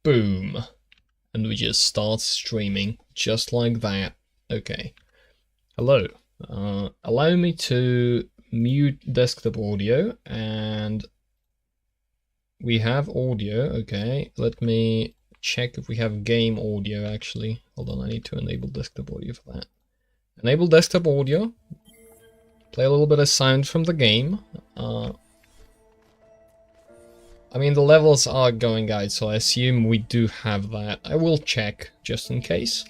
Boom. And we just start streaming just like that. Okay. Hello. Allow me to mute desktop audio, and we have audio. Okay, let me check if we have game audio actually. Hold on, I need to enable desktop audio for that. Enable desktop audio. Play a little bit of sound from the game. I mean, the levels are going out, so I assume we do have that. I will check, just in case.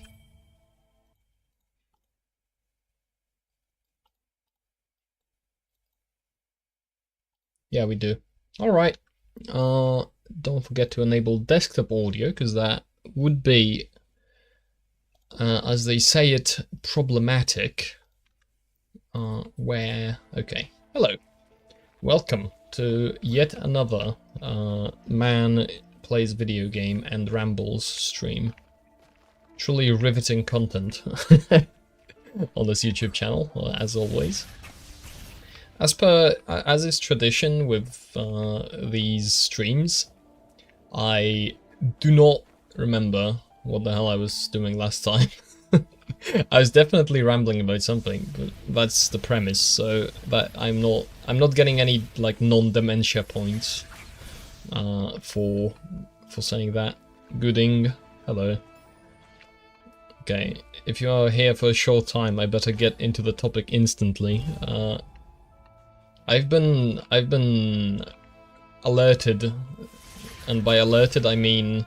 Yeah, we do. Alright. Don't forget to enable desktop audio, because that would be, as they say it, problematic. Okay. Hello. Welcome to yet another Man Plays Video Game and Rambles stream. Truly riveting content on this YouTube channel, as always. As is tradition with these streams, I do not remember what the hell I was doing last time. I was definitely rambling about something, but that's the premise. So that I'm not getting any like non-dementia points for saying that. Gooding, hello. Okay, if you are here for a short time, I better get into the topic instantly. I've been alerted, and by alerted I mean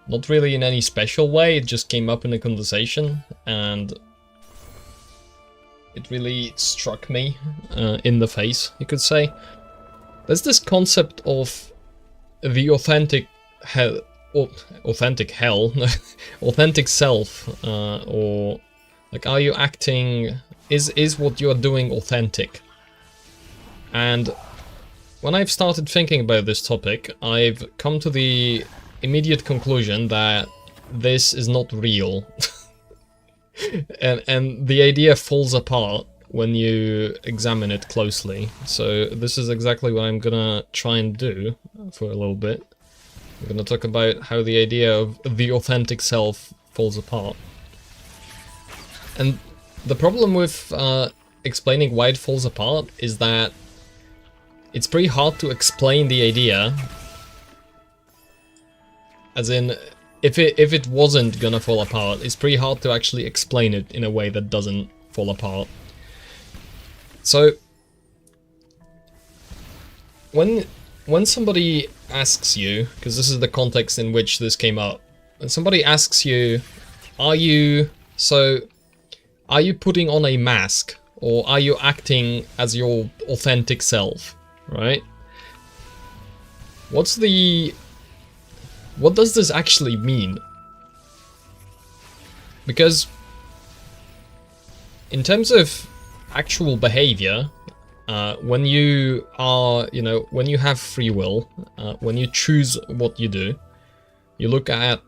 not really in any special way, it just came up in a conversation, and it really struck me in the face, you could say. There's this concept of the authentic self, or like, are you acting, is what you're doing authentic? And when I've started thinking about this topic, I've come to the immediate conclusion that this is not real. and the idea falls apart when you examine it closely. So this is exactly what I'm gonna try and do for a little bit. I'm gonna talk about how the idea of the authentic self falls apart. And the problem with explaining why it falls apart is that it's pretty hard to explain the idea. As in, if it wasn't gonna fall apart, it's pretty hard to actually explain it in a way that doesn't fall apart. So, when somebody asks you, because this is the context in which this came up, when somebody asks you, are you putting on a mask, or are you acting as your authentic self, right? What does this actually mean? Because in terms of actual behavior, when you are, when you have free will, when you choose what you do, you look at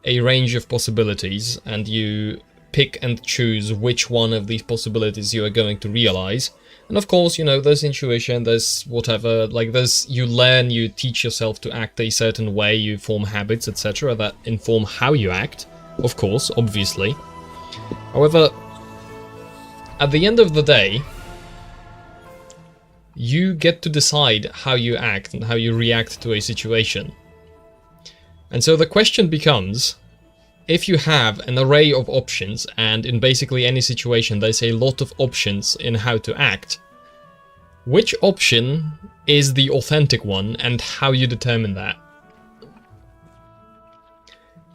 a range of possibilities and you pick and choose which one of these possibilities you are going to realize. And of course, there's intuition, there's whatever, like you learn, you teach yourself to act a certain way, you form habits, etc. that inform how you act, of course, obviously. However, at the end of the day, you get to decide how you act and how you react to a situation. And so the question becomes, if you have an array of options, and in basically any situation there's a lot of options in how to act, which option is the authentic one, and how you determine that?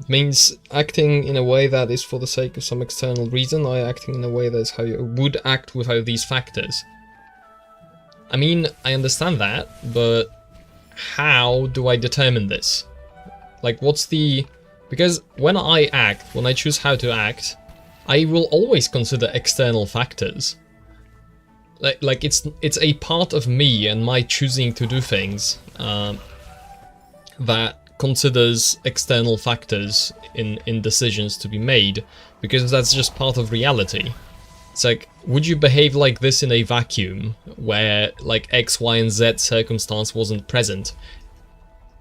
It means acting in a way that is for the sake of some external reason, or acting in a way that is how you would act without these factors. I mean, I understand that, but how do I determine this? Like, because when I act, when I choose how to act, I will always consider external factors. Like it's a part of me and my choosing to do things that considers external factors in decisions to be made, because that's just part of reality. It's like, would you behave like this in a vacuum where like X, Y, and Z circumstance wasn't present?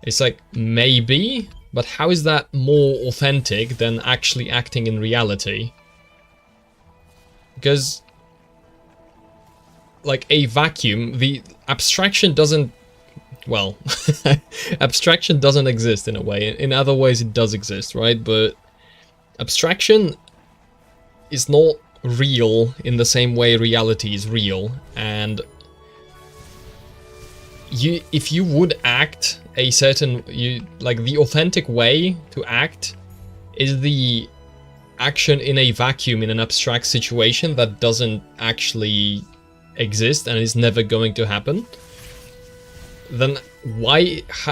It's like, maybe, But how is that more authentic than actually acting in reality? Because, like, a vacuum, the abstraction doesn't, well, abstraction doesn't exist in a way. In other ways it does exist, right? But abstraction is not real in the same way reality is real. And if you would act a certain, like, the authentic way to act is the action in a vacuum in an abstract situation that doesn't actually exist and is never going to happen, then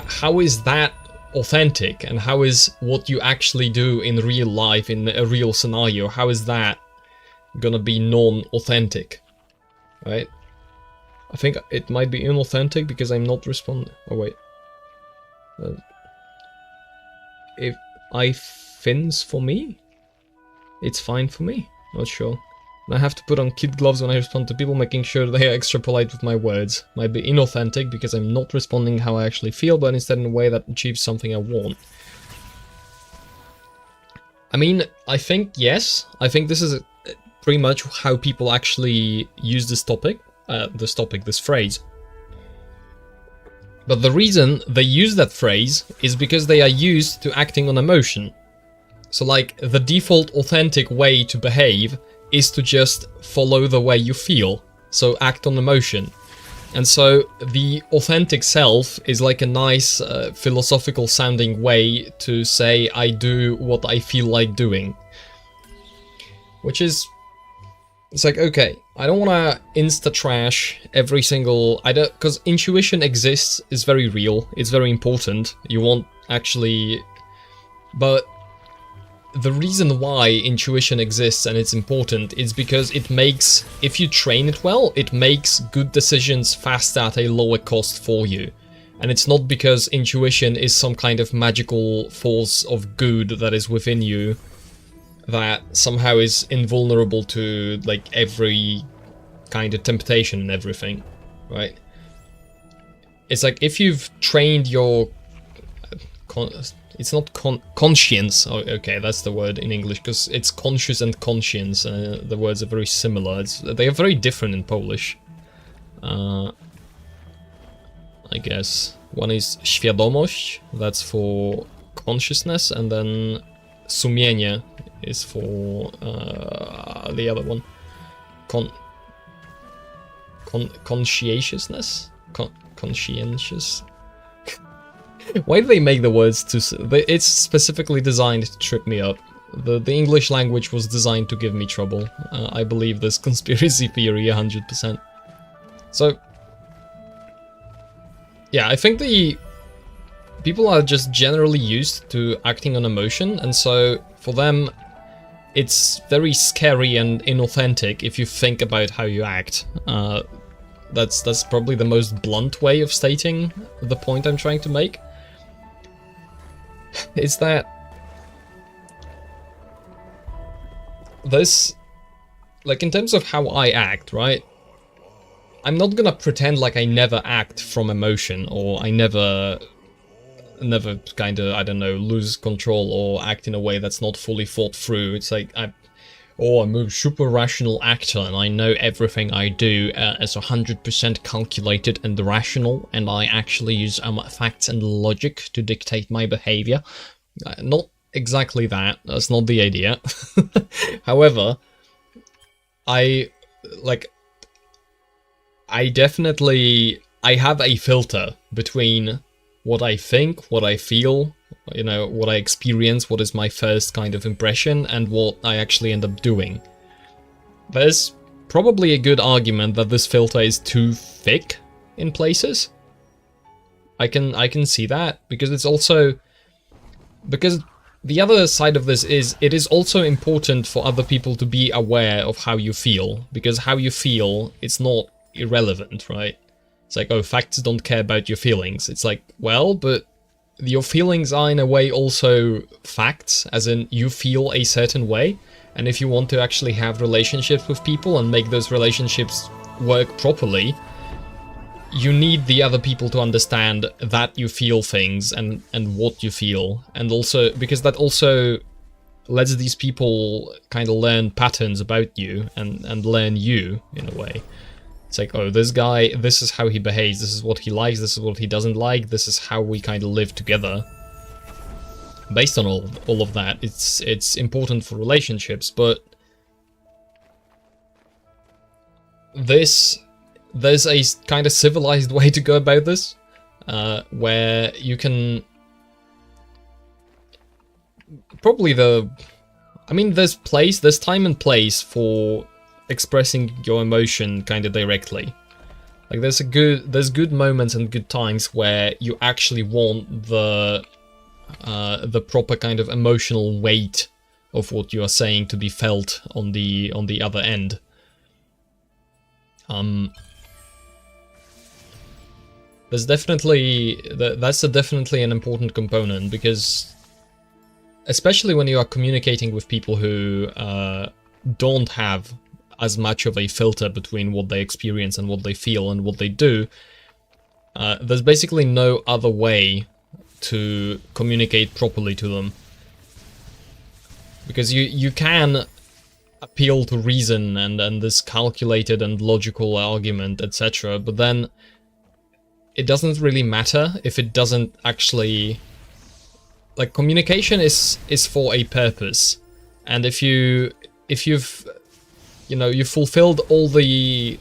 how is that authentic? And how is what you actually do in real life, in a real scenario, how is that gonna be non-authentic, right? I think it might be inauthentic because I'm not responding. Oh wait. If I fins for me, it's fine for me. Not sure. And I have to put on kid gloves when I respond to people, making sure they are extra polite with my words. Might be inauthentic because I'm not responding how I actually feel, but instead in a way that achieves something I want. I mean, I think yes. I think this is pretty much how people actually use this topic. This phrase. But the reason they use that phrase is because they are used to acting on emotion. So, like, the default authentic way to behave is to just follow the way you feel. So act on emotion. And so the authentic self is like a nice philosophical sounding way to say I do what I feel like doing. Which is, it's like, okay, I don't want to insta-trash every single, because intuition exists, is very real, it's very important, you want actually, but the reason why intuition exists and it's important is because it makes, if you train it well, it makes good decisions fast at a lower cost for you. And it's not because intuition is some kind of magical force of good that is within you that somehow is invulnerable to, like, every kind of temptation and everything, right? It's like if you've trained your it's not conscience. Oh, okay, that's the word in English, because it's conscious and conscience. The words are very similar. They are very different in Polish. I guess one is świadomość, that's for consciousness, and then sumienie is for the other one. Conscientiousness? Conscientious? Why do they make the words too... It's specifically designed to trip me up. The English language was designed to give me trouble. I believe this conspiracy theory 100%. So... yeah, I think the... people are just generally used to acting on emotion, and so for them it's very scary and inauthentic if you think about how you act. That's probably the most blunt way of stating the point I'm trying to make. Is that this, like, in terms of how I act, right? I'm not gonna pretend like I never act from emotion, or I never kind of, I don't know, lose control or act in a way that's not fully thought through. It's like, I'm a super rational actor and I know everything I do is 100% calculated and rational, and I actually use facts and logic to dictate my behavior. Not exactly that, that's not the idea. However, I have a filter between what I think, what I feel, you know, what I experience, what is my first kind of impression, and what I actually end up doing. There's probably a good argument that this filter is too thick in places. I can see that, because it's also... because the other side of this is, it is also important for other people to be aware of how you feel, because how you feel, it's not irrelevant, right? It's like, oh, facts don't care about your feelings. It's like, well, but your feelings are in a way also facts, as in you feel a certain way, and if you want to actually have relationships with people and make those relationships work properly, you need the other people to understand that you feel things and what you feel, and also because that also lets these people kind of learn patterns about you and learn you in a way. It's like, oh, this guy, this is how he behaves, this is what he likes, this is what he doesn't like, this is how we kind of live together. Based on all of that, it's important for relationships, but there's a kind of civilized way to go about this, where you can probably there's time and place for expressing your emotion kind of directly. Like there's good moments and good times where you actually want the proper kind of emotional weight of what you are saying to be felt on the other end. That's definitely an important component, because especially when you are communicating with people who don't have as much of a filter between what they experience and what they feel and what they do, there's basically no other way to communicate properly to them. Because you can appeal to reason and this calculated and logical argument, etc., but then it doesn't really matter if it doesn't actually... Like, communication is for a purpose, and if you've fulfilled all the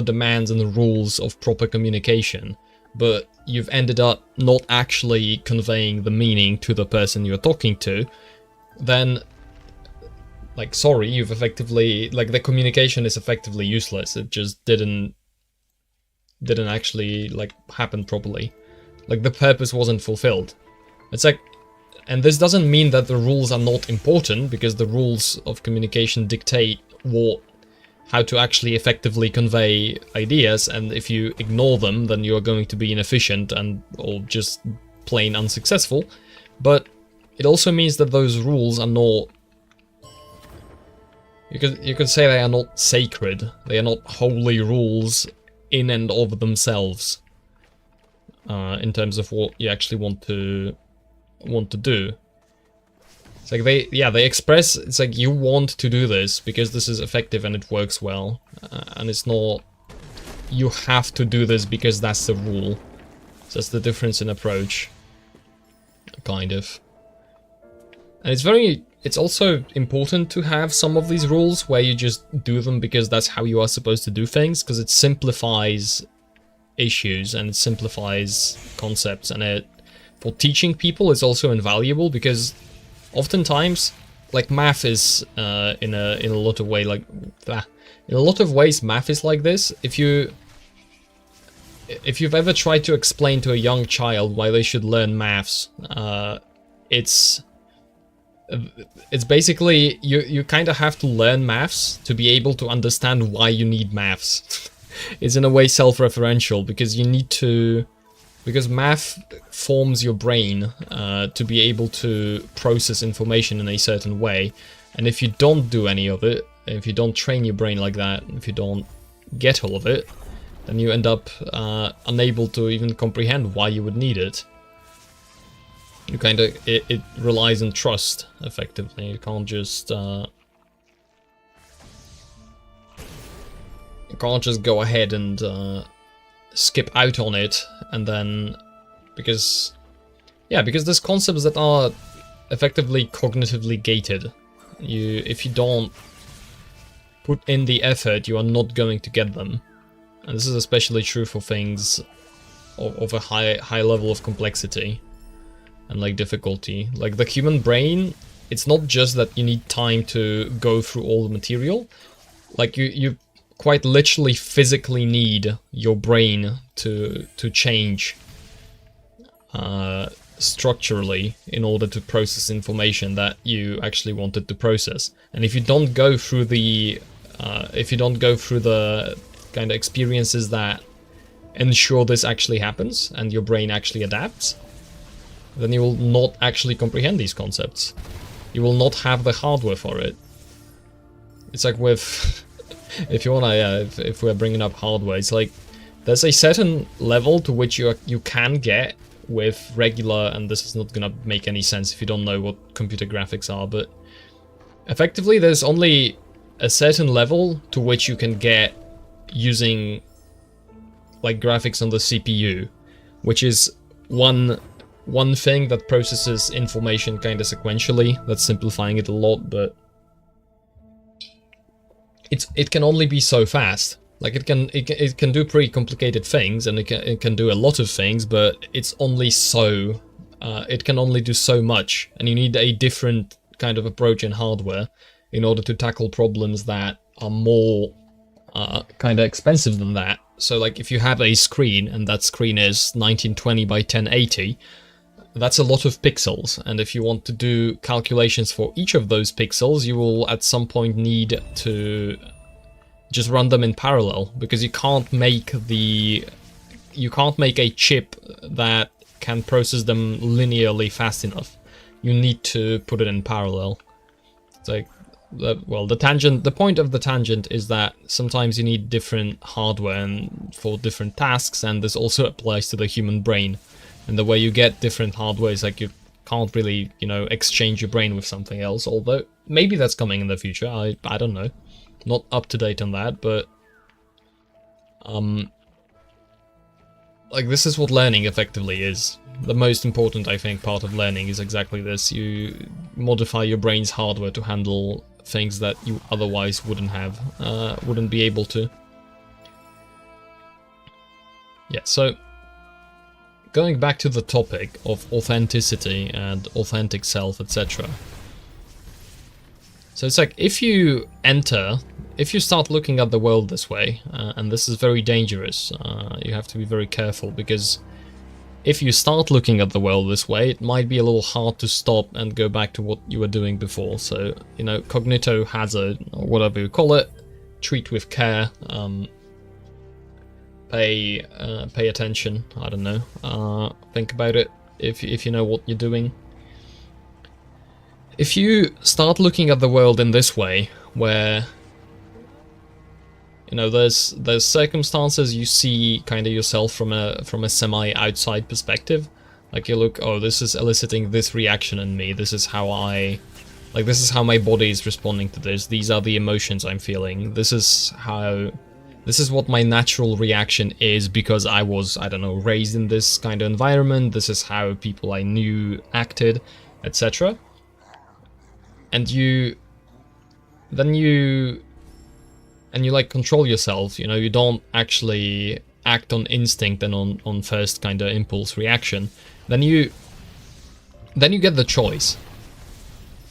demands and the rules of proper communication, but you've ended up not actually conveying the meaning to the person you're talking to, then, like, sorry, you've effectively, like, the communication is effectively useless. It just didn't actually, like, happen properly. Like, the purpose wasn't fulfilled. It's like, and this doesn't mean that the rules are not important, because the rules of communication dictate how to actually effectively convey ideas, and if you ignore them, then you're going to be inefficient or just plain unsuccessful. But it also means that those rules are not... You could say they are not sacred. They are not holy rules in and of themselves, in terms of what you actually want to do. It's like they express, it's like you want to do this because this is effective and it works well, and it's not you have to do this because that's the rule. So that's the difference in approach, kind of. And it's also important to have some of these rules where you just do them because that's how you are supposed to do things, because it simplifies issues and it simplifies concepts, and it, for teaching people, it's also invaluable, because oftentimes, like, math is in a lot of ways math is like this. If you've ever tried to explain to a young child why they should learn maths, it's basically you kind of have to learn maths to be able to understand why you need maths. It's in a way self-referential, because you need to... Because math forms your brain to be able to process information in a certain way, and if you don't do any of it, if you don't train your brain like that, if you don't get all of it, then you end up unable to even comprehend why you would need it. You kind of... It relies on trust, effectively. You can't just... you can't just go ahead and... skip out on it, and then because there's concepts that are effectively cognitively gated. If you don't put in the effort, you are not going to get them, and this is especially true for things of a high level of complexity and, like, difficulty. Like, the human brain, it's not just that you need time to go through all the material. Like, you quite literally physically need your brain to change structurally in order to process information that you actually wanted to process. And if you don't go through the kind of experiences that ensure this actually happens and your brain actually adapts, then you will not actually comprehend these concepts. You will not have the hardware for it. It's like with... If you wanna, if we're bringing up hardware, it's like there's a certain level to which you can get with regular, and this is not gonna make any sense if you don't know what computer graphics are, but effectively there's only a certain level to which you can get using like graphics on the CPU, which is one thing that processes information kind of sequentially. That's simplifying it a lot, but it can only be so fast. Like it can do pretty complicated things, and it can do a lot of things, but it's only so it can only do so much, and you need a different kind of approach in hardware in order to tackle problems that are more kind of expensive than that. So like if you have a screen and that screen is 1920 by 1080, that's a lot of pixels, and if you want to do calculations for each of those pixels, you will at some point need to just run them in parallel, because you can't make a chip that can process them linearly fast enough. You need to put it in parallel. It's like, well, the point of the tangent is that sometimes you need different hardware and for different tasks, and this also applies to the human brain. And the way you get different hardware is like you can't really, exchange your brain with something else, although maybe that's coming in the future. I don't know. Not up to date on that, but like this is what learning effectively is. The most important, I think, part of learning is exactly this. You modify your brain's hardware to handle things that you otherwise wouldn't be able to. Yeah, so going back to the topic of authenticity and authentic self, etc. So it's like if you start looking at the world this way, and this is very dangerous, you have to be very careful, because if you start looking at the world this way, it might be a little hard to stop and go back to what you were doing before. So, cognito hazard, or whatever you call it, treat with care, pay attention, I don't know, think about it if you know what you're doing. If you start looking at the world in this way, where there's circumstances you see kind of yourself from a semi-outside perspective, like you look, oh, this is eliciting this reaction in me, this is how my body is responding to this, these are the emotions I'm feeling, this is what my natural reaction is because I was, I don't know, raised in this kind of environment, this is how people I knew acted, etc. And you like control yourself, you don't actually act on instinct and on first kind of impulse reaction. Then you get the choice.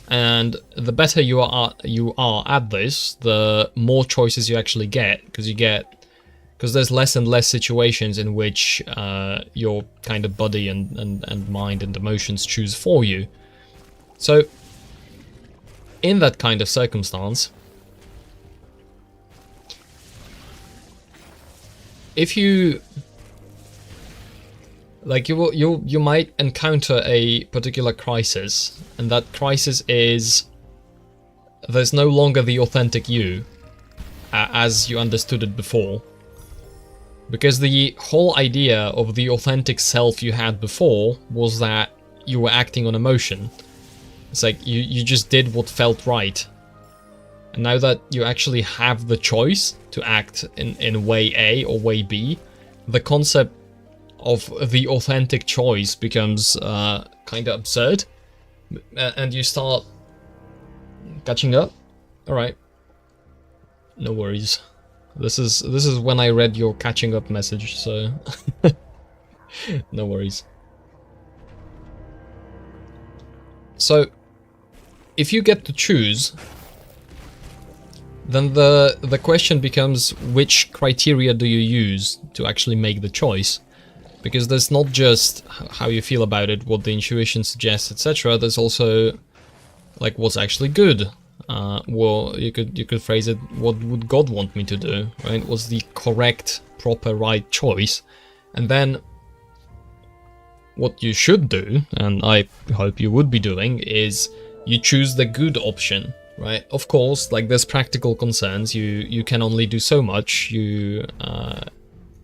And the better you are at this, the more choices you actually get, because there's less and less situations in which your kind of body and mind and emotions choose for you. So in that kind of circumstance, if you you might encounter a particular crisis, and that crisis is there's no longer the authentic you as you understood it before, because the whole idea of the authentic self you had before was that you were acting on emotion. It's like you just did what felt right. And now that you actually have the choice to act in way A or way B, the concept of the authentic choice becomes kind of absurd, and you start catching up. All right, no worries. This is when I read your catching up message, so no worries. So if you get to choose, then the question becomes, which criteria do you use to actually make the choice? Because there's not just how you feel about it, what the intuition suggests, etc. There's also like what's actually good. Well, you could phrase it, what would God want me to do, right? What's the correct, proper, right choice? And then what you should do, and I hope you would be doing, is you choose the good option, right? Of course, like there's practical concerns. You can only do so much.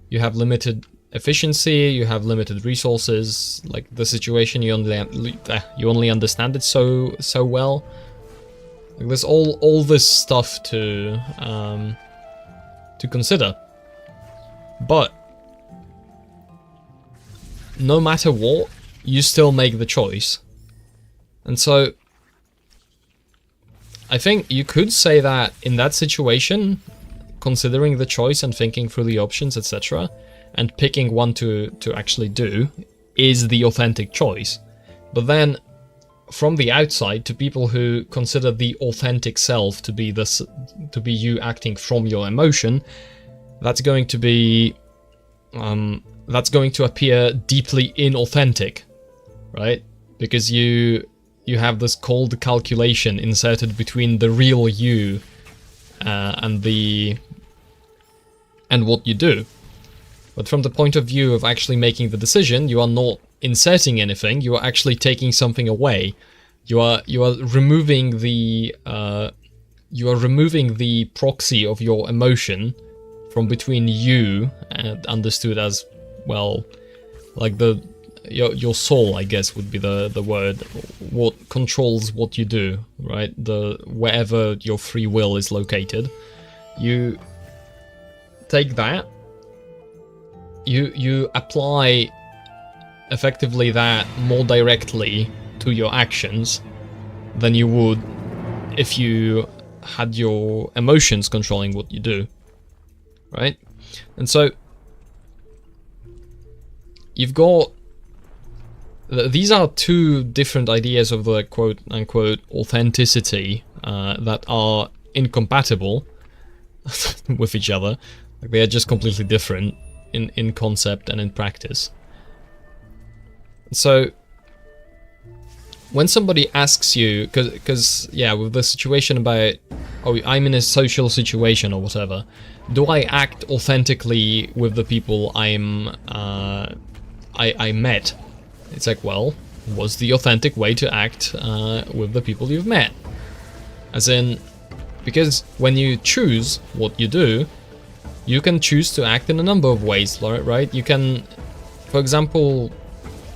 you have limited efficiency, you have limited resources, like the situation you only understand it so well. Like, there's all this stuff to consider. But no matter what, you still make the choice. And so I think you could say that in that situation, considering the choice and thinking through the options, etc., and picking one to actually do is the authentic choice. But then from the outside, to people who consider the authentic self to be you acting from your emotion, that's going to be that's going to appear deeply inauthentic, right? Because you have this cold calculation inserted between the real you and what you do. But from the point of view of actually making the decision, you are not inserting anything. You are actually taking something away. You are removing the proxy of your emotion from between you and understood as, well, like your soul, I guess, would be the word. What controls what you do, right? Wherever your free will is located. You take that. You apply effectively that more directly to your actions than you would if you had your emotions controlling what you do, right? And so you've got these are two different ideas of the quote-unquote authenticity that are incompatible with each other. Like, they are just completely different in concept and in practice. So when somebody asks you, because yeah, with the situation about, oh, I'm in a social situation or whatever, do I act authentically with the people I met? It's like, well, what's the authentic way to act with the people you've met? As in, because when you choose what you do, you can choose to act in a number of ways, right? You can, for example,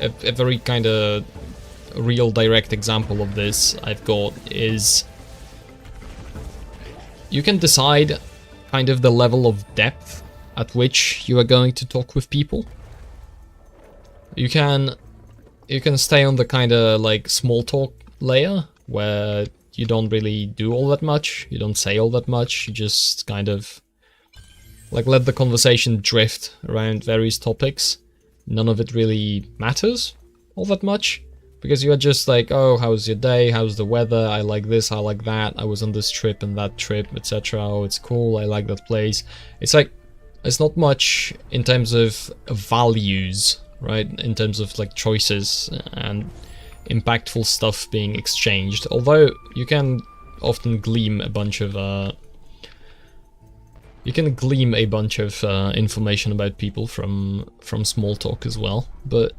a very kind of real direct example of this I've got is you can decide kind of the level of depth at which you are going to talk with people. You can stay on the kind of like small talk layer where you don't really do all that much, you don't say all that much, you just kind of like let the conversation drift around various topics. None of it really matters all that much, because you are just like, oh, how's your day, how's the weather, I like this, I like that, I was on this trip and that trip, etc. Oh, it's cool, I like that place. It's like, it's not much in terms of values, right? In terms of like choices and impactful stuff being exchanged. Although you can often glean a bunch of information about people from small talk as well. But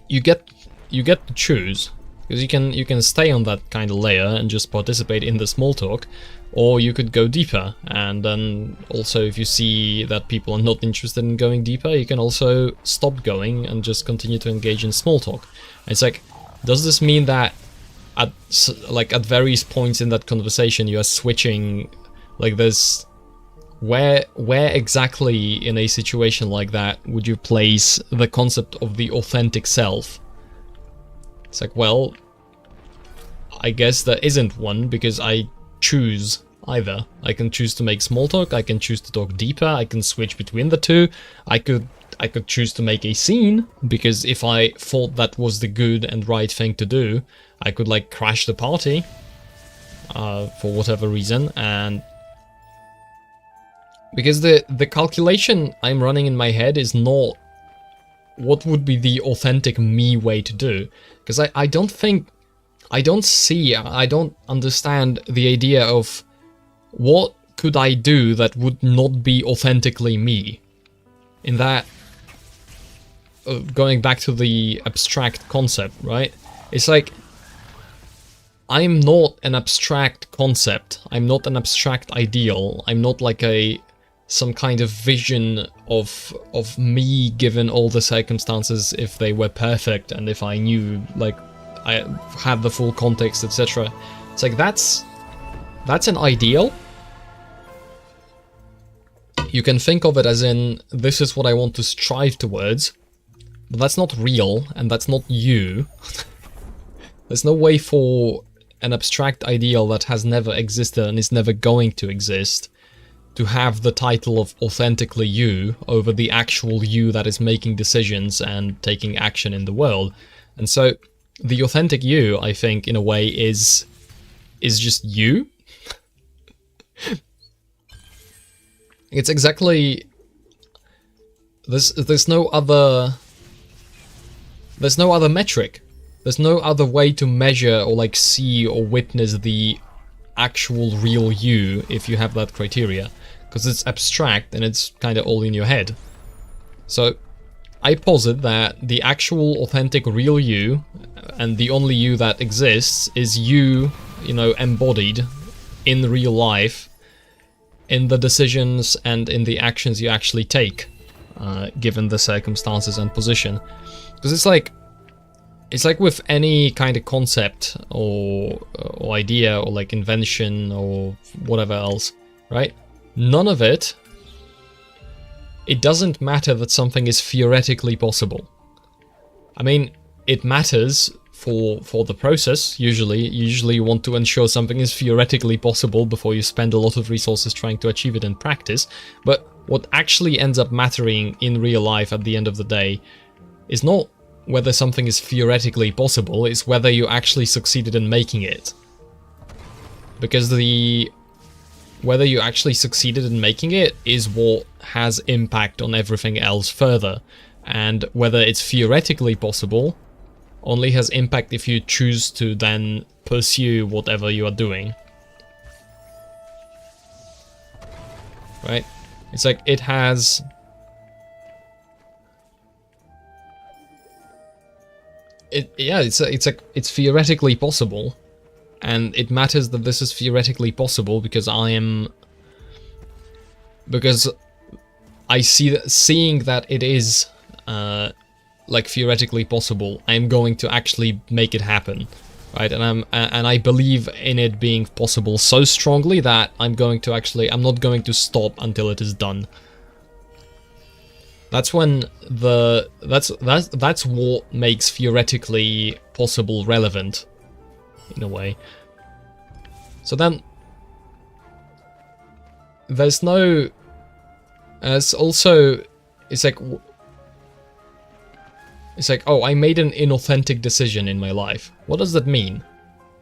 you get to choose, because you can stay on that kind of layer and just participate in the small talk, or you could go deeper. And then also, if you see that people are not interested in going deeper, you can also stop going and just continue to engage in small talk. And it's like, does this mean that at various points in that conversation you are switching, like there's where exactly in a situation like that would you place the concept of the authentic self? It's like, well, I guess there isn't one, because I choose either. I can choose to make small talk, I can choose to talk deeper, I can switch between the two. I could choose to make a scene, because if I thought that was the good and right thing to do, I could like crash the party for whatever reason. And because the calculation I'm running in my head is not what would be the authentic me way to do. Because I don't understand the idea of what could I do that would not be authentically me. In that, going back to the abstract concept, right? It's like, I'm not an abstract concept, I'm not an abstract ideal, I'm not like a some kind of vision of me given all the circumstances if they were perfect and if I knew, like, I had the full context, etc. It's like that's an ideal. You can think of it as in, this is what I want to strive towards, but that's not real and that's not you. There's no way for an abstract ideal that has never existed and is never going to exist to have the title of authentically you over the actual you that is making decisions and taking action in the world. And so the authentic you, I think, in a way, is just you. It's exactly... There's no other metric. There's no other way to measure or like see or witness the actual real you if you have that criteria, because it's abstract and it's kind of all in your head. So I posit that the actual authentic real you and the only you that exists is you, you know, embodied in real life in the decisions and in the actions you actually take, given the circumstances and position. Because it's like with any kind of concept or idea or like invention or whatever else, right? None of it doesn't matter that something is theoretically possible. I mean, it matters for the process, usually. Usually you want to ensure something is theoretically possible before you spend a lot of resources trying to achieve it in practice. But what actually ends up mattering in real life at the end of the day is not whether something is theoretically possible, it's whether you actually succeeded in making it. Because whether you actually succeeded in making it is what has impact on everything else further. And whether it's theoretically possible only has impact if you choose to then pursue whatever you are doing. Right? It's like it has... It's theoretically possible, and it matters that this is theoretically possible because I seeing that it is like theoretically possible, I'm going to actually make it happen, right? And I believe in it being possible so strongly that I'm not going to stop until it is done. That's when that's what makes theoretically possible relevant, in a way. So then, it's like, oh, I made an inauthentic decision in my life. What does that mean?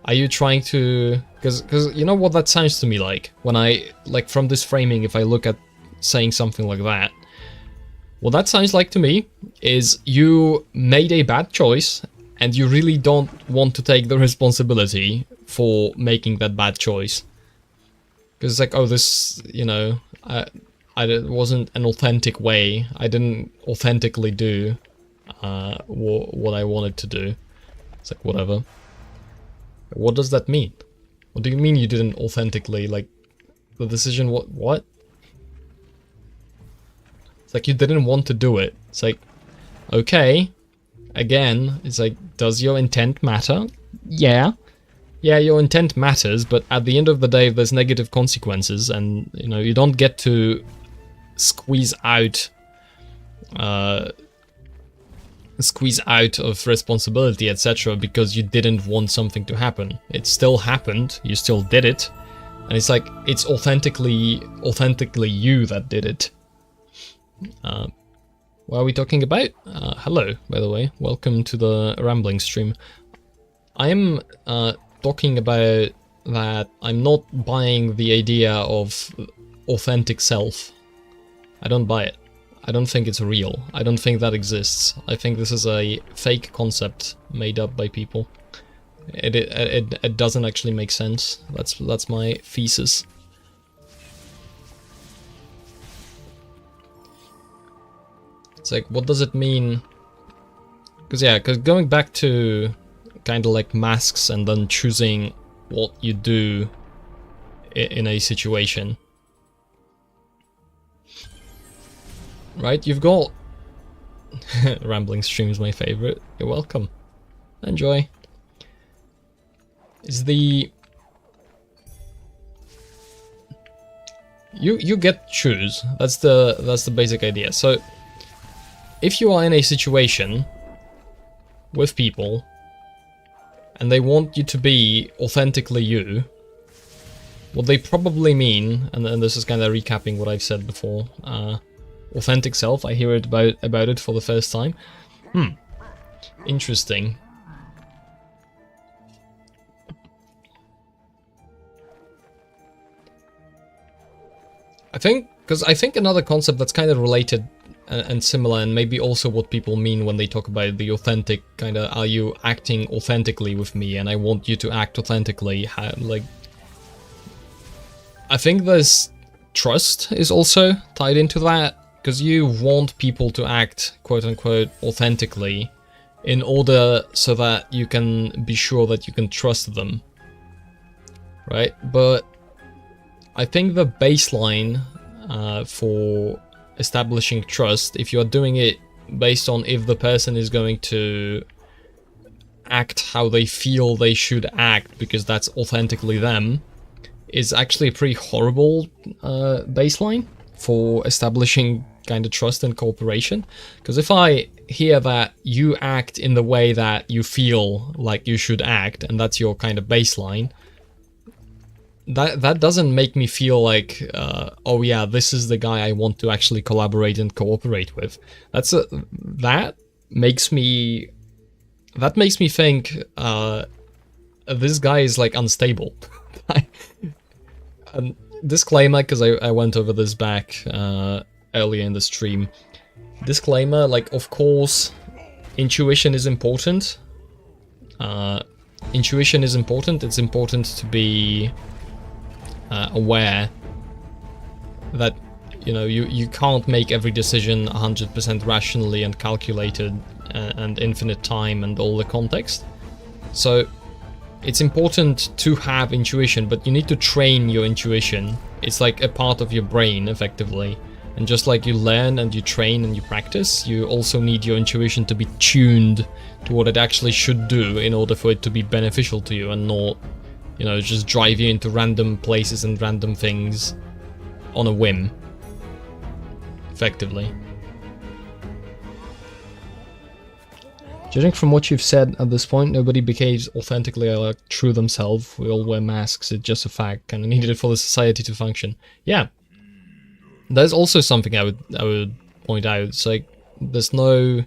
Are you trying to... Because you know what that sounds to me like? When from this framing, if I look at saying something like that, what that sounds like to me is you made a bad choice and you really don't want to take the responsibility for making that bad choice. Because it's like, oh, this, you know, it wasn't an authentic way. I didn't authentically do what I wanted to do. It's like, whatever. What does that mean? What do you mean you didn't authentically, like, the decision, what? It's like you didn't want to do it. It's like, okay, again, it's like, does your intent matter? Yeah. Yeah, your intent matters, but at the end of the day, there's negative consequences, and, you know, you don't get to squeeze out of responsibility, etc., because you didn't want something to happen. It still happened, you still did it, and it's like, it's authentically you that did it. What are we talking about? Hello, by the way, welcome to the rambling stream. I am talking about that I'm not buying the idea of authentic self. I don't buy it. I don't think it's real. I don't think that exists. I think this is a fake concept made up by people. It doesn't actually make sense. That's my thesis. It's like, what does it mean? Because going back to kind of like masks and then choosing what you do in a situation. right? You've got Rambling Stream's my favorite. You're welcome. Enjoy. Is the you get to choose. That's the basic idea. So if you are in a situation with people and they want you to be authentically you, what they probably mean, and this is kind of recapping what I've said before, authentic self, I hear it about it for the first time. Interesting. I think another concept that's kind of related and similar, and maybe also what people mean when they talk about the authentic kind of, are you acting authentically with me and I want you to act authentically, like, I think there's trust is also tied into that, because you want people to act quote-unquote authentically in order so that you can be sure that you can trust them, right? But I think the baseline for establishing trust, if you're doing it based on if the person is going to act how they feel they should act because that's authentically them, is actually a pretty horrible baseline for establishing kind of trust and cooperation. Because if I hear that you act in the way that you feel like you should act, and that's your kind of baseline, that doesn't make me feel like, oh yeah, this is the guy I want to actually collaborate and cooperate with. That makes me think this guy is like unstable. Disclaimer, because I went over this back earlier in the stream. Disclaimer, like, of course, intuition is important. Intuition is important. It's important to be aware that, you know, you can't make every decision 100% rationally and calculated and infinite time and all the context. So it's important to have intuition, but you need to train your intuition. It's like a part of your brain, effectively. And just like you learn and you train and you practice, you also need your intuition to be tuned to what it actually should do in order for it to be beneficial to you and not, you know, just drive you into random places and random things on a whim, effectively. Judging from what you've said at this point, nobody behaves authentically or like true themselves. We all wear masks, it's just a fact, kind of needed for the society to function. Yeah. There's also something I would point out. It's like, there's no...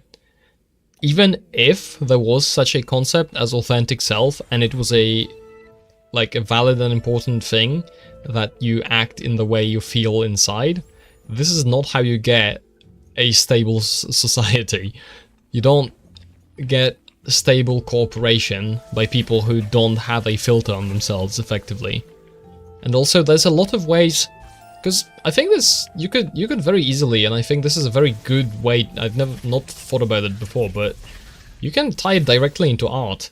Even if there was such a concept as authentic self, and it was a valid and important thing, that you act in the way you feel inside, this is not how you get a stable society. You don't get stable cooperation by people who don't have a filter on themselves, effectively. And also, there's a lot of ways, because I think this, you could very easily, and I think this is a very good way, I've not thought about it before, but you can tie it directly into art.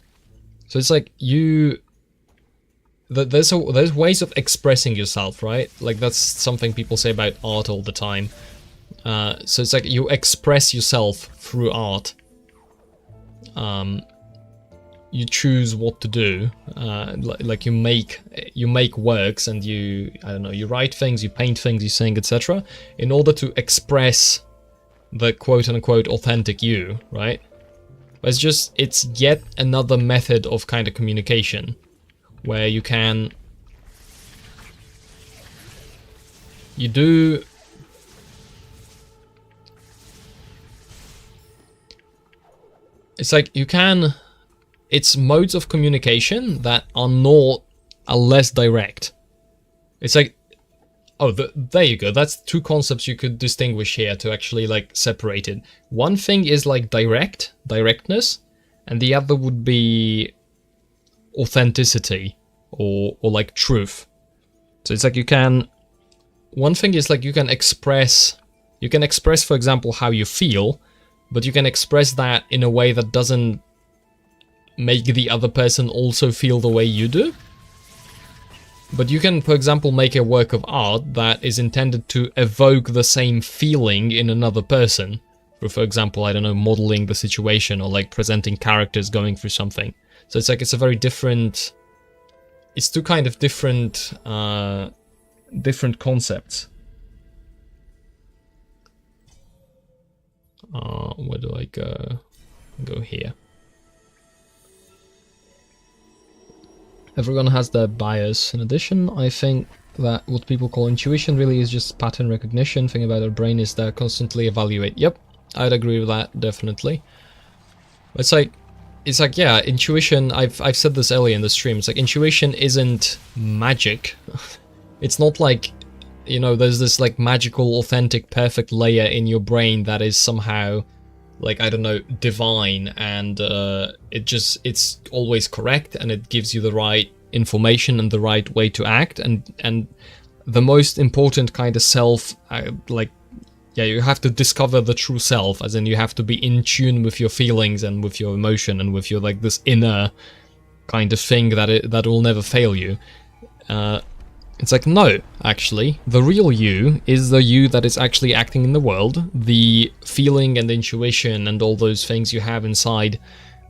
So it's like, there's ways of expressing yourself, right? Like, that's something people say about art all the time. So it's like, you express yourself through art. You choose what to do, like you make works, and you, I don't know, you write things, you paint things, you sing, etc., in order to express the quote-unquote authentic you, right? It's yet another method of kind of communication, where you do... It's like it's modes of communication that are less direct. It's like, oh, there you go. That's two concepts you could distinguish here to actually like separate it. One thing is like directness, and the other would be authenticity or like truth. So it's like one thing is like you can express, for example, how you feel, but you can express that in a way that doesn't make the other person also feel the way you do. But you can, for example, make a work of art that is intended to evoke the same feeling in another person. For example, I don't know, modeling the situation or like presenting characters going through something. So it's like it's a very different... It's two kind of different different concepts. Where do I go? Go here. Everyone has their bias. In addition, I think that what people call intuition really is just pattern recognition. Thing about our brain is that constantly evaluate. Yep, I'd agree with that, definitely. It's like yeah, intuition, I've said this earlier in the stream, it's like intuition isn't magic. It's not like, you know, there's this like magical, authentic, perfect layer in your brain that is somehow like, I don't know, divine, and it's always correct, and it gives you the right information and the right way to act, and the most important kind of self, like, yeah, you have to discover the true self, as in you have to be in tune with your feelings and with your emotion and with your like this inner kind of thing that will never fail you. It's like, no, actually, the real you is the you that is actually acting in the world. The feeling and intuition and all those things you have inside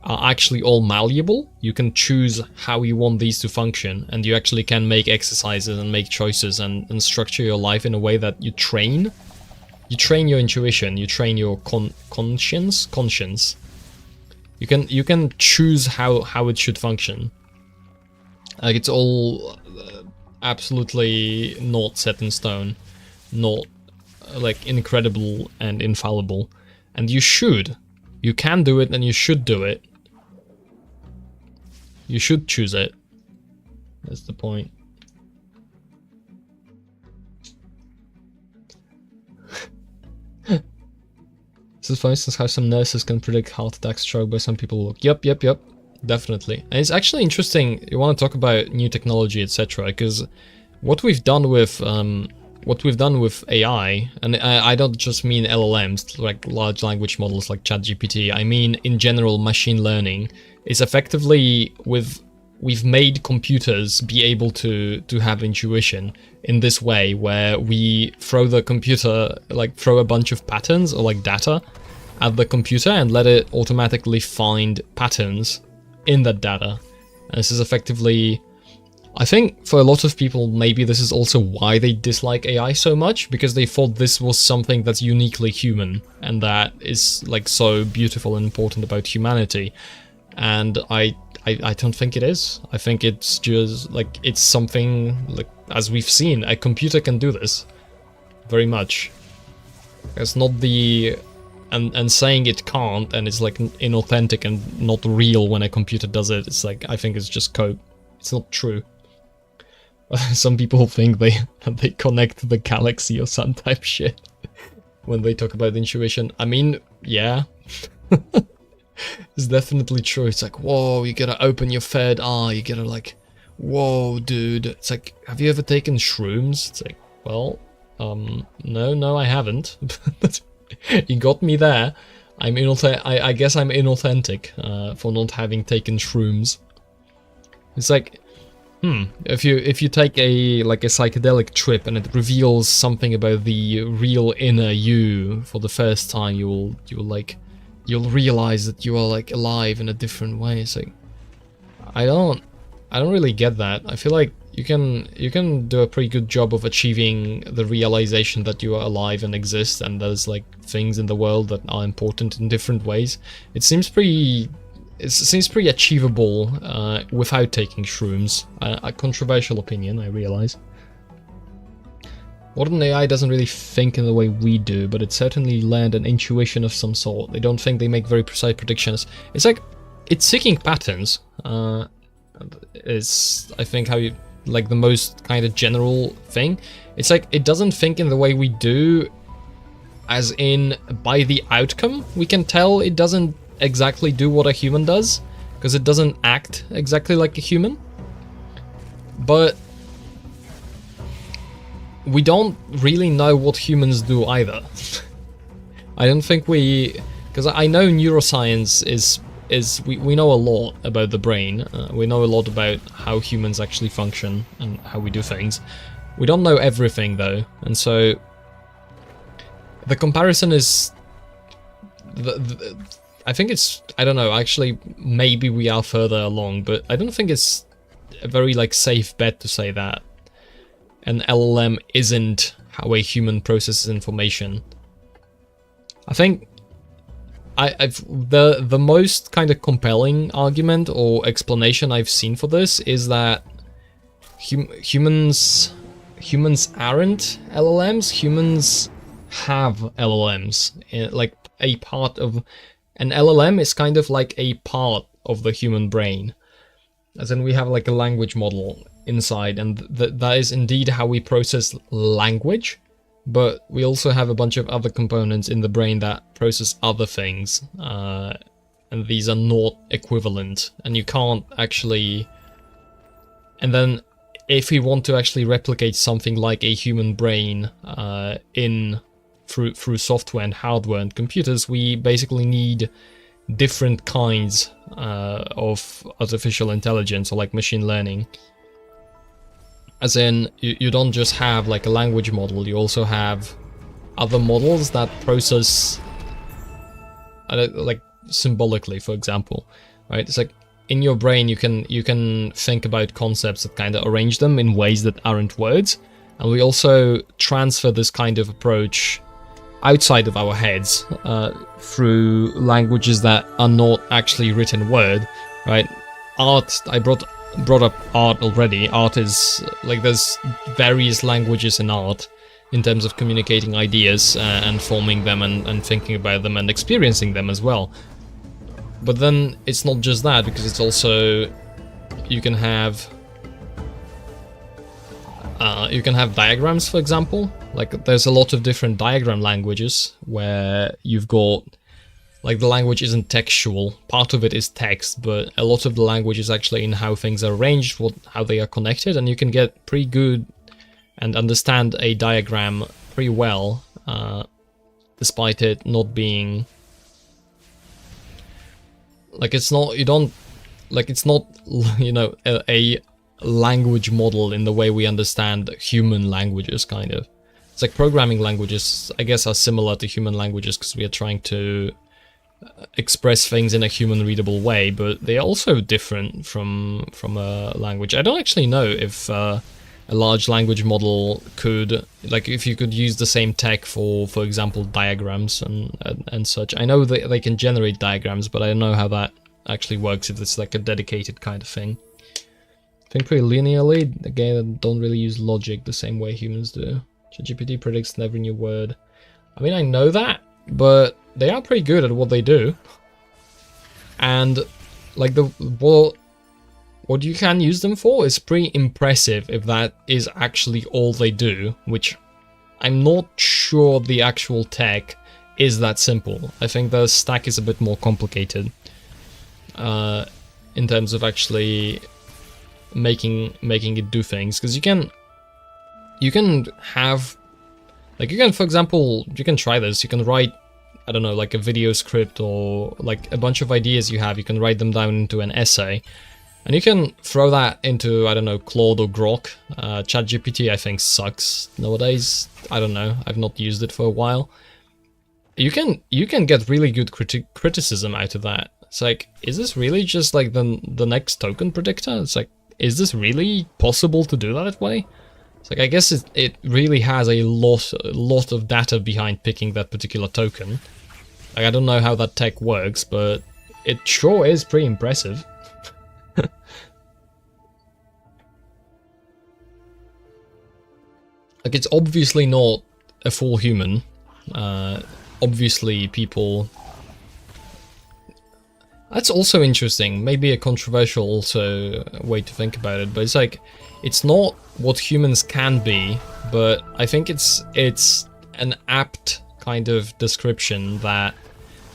are actually all malleable. You can choose how you want these to function, and you actually can make exercises and make choices and structure your life in a way that you train. You train your intuition, you train your conscience. You can choose how it should function. Like, it's all absolutely not set in stone, not like incredible and infallible, and you can do it, and you should do it. You should choose it. That's the point. This is, for instance, how some nurses can predict heart attack, stroke by some people look. Yep, definitely. And it's actually interesting. You want to talk about new technology, etc., because what we've done with AI, and I don't just mean LLMs, like large language models like ChatGPT. I mean, in general, machine learning is effectively we've made computers be able to have intuition in this way, where we throw the computer, like throw a bunch of patterns or like data at the computer and let it automatically find patterns in that data. And this is effectively, I think for a lot of people, maybe this is also why they dislike AI so much, because they thought this was something that's uniquely human and that is like so beautiful and important about humanity. And I don't think it is. I think it's just like, it's something like, as we've seen, a computer can do this very much. It's not the, and saying it can't and it's like inauthentic and not real when a computer does it, it's like, I think it's just code. It's not true. Some people think they connect the galaxy or some type shit when they talk about intuition. I mean, yeah. It's definitely true. It's like, whoa, you gotta open your third eye, you gotta like, whoa, dude. It's like, have you ever taken shrooms? It's like, well, no, I haven't. You got me there. I guess I'm inauthentic for not having taken shrooms. It's like, if you take a psychedelic trip and it reveals something about the real inner you for the first time, you'll realize that you are like alive in a different way. It's like, I don't really get that. I feel like you can do a pretty good job of achieving the realization that you are alive and exist, and there's like things in the world that are important in different ways. It seems pretty achievable without taking shrooms. A controversial opinion, I realize. Modern AI doesn't really think in the way we do, but it certainly learned an intuition of some sort. They don't think they make very precise predictions. It's like, it's seeking patterns. Is, I think, how you, like, the most kind of general thing. It's like, it doesn't think in the way we do, as in, by the outcome, we can tell it doesn't exactly do what a human does, because it doesn't act exactly like a human. But we don't really know what humans do either. I don't think we... Because I know neuroscience is is we know a lot about the brain. We know a lot about how humans actually function and how we do things. We don't know everything though, and so the comparison is I think it's, I don't know, actually maybe we are further along, but I don't think it's a very like safe bet to say that an LLM isn't how a human processes information. I think the most kind of compelling argument or explanation I've seen for this is that humans aren't LLMs. Humans have LLMs. Like a part of an LLM is kind of like a part of the human brain, as in we have like a language model inside, and that is indeed how we process language. But we also have a bunch of other components in the brain that process other things, and these are not equivalent, and you can't actually... And then if we want to actually replicate something like a human brain through software and hardware and computers, we basically need different kinds of artificial intelligence, or like machine learning. As in, you don't just have like a language model, you also have other models that process like symbolically, for example, right? It's like in your brain you can think about concepts that kind of arrange them in ways that aren't words, and we also transfer this kind of approach outside of our heads through languages that are not actually written word, right? Art, I brought up art already. Art is like, there's various languages in art in terms of communicating ideas and forming them and thinking about them and experiencing them as well. But then it's not just that, because it's also, you can have diagrams, for example. Like there's a lot of different diagram languages where you've got, like, the language isn't textual, part of it is text, but a lot of the language is actually in how things are arranged, how they are connected, and you can get pretty good and understand a diagram pretty well, despite it not being... Like, it's not, you don't... Like, it's not, you know, a language model in the way we understand human languages, kind of. It's like programming languages, I guess, are similar to human languages because we are trying to express things in a human readable way, but they are also different from a language. I don't actually know if a large language model could, like, if you could use the same tech for example, diagrams and such. I know they can generate diagrams, but I don't know how that actually works, if it's like a dedicated kind of thing. Think pretty linearly. Again, don't really use logic the same way humans do. ChatGPT predicts every new word. I mean, I know that, but they are pretty good at what they do. And like what you can use them for is pretty impressive if that is actually all they do, which I'm not sure the actual tech is that simple. I think the stack is a bit more complicated in terms of actually making it do things, because you can have, like, you can, for example, you can try this, you can write, I don't know, like a video script or like a bunch of ideas you have, you can write them down into an essay, and you can throw that into, I don't know, Claude or Grok. ChatGPT, I think, sucks nowadays. I don't know, I've not used it for a while. You can get really good criticism out of that. It's like, is this really just like the next token predictor? It's like, is this really possible to do that way? It's like, I guess it really has a lot of data behind picking that particular token. Like, I don't know how that tech works, but it sure is pretty impressive. Like, it's obviously not a full human. Obviously people... That's also interesting, maybe a controversial also way to think about it, but it's like, it's not what humans can be, but I think it's an apt kind of description that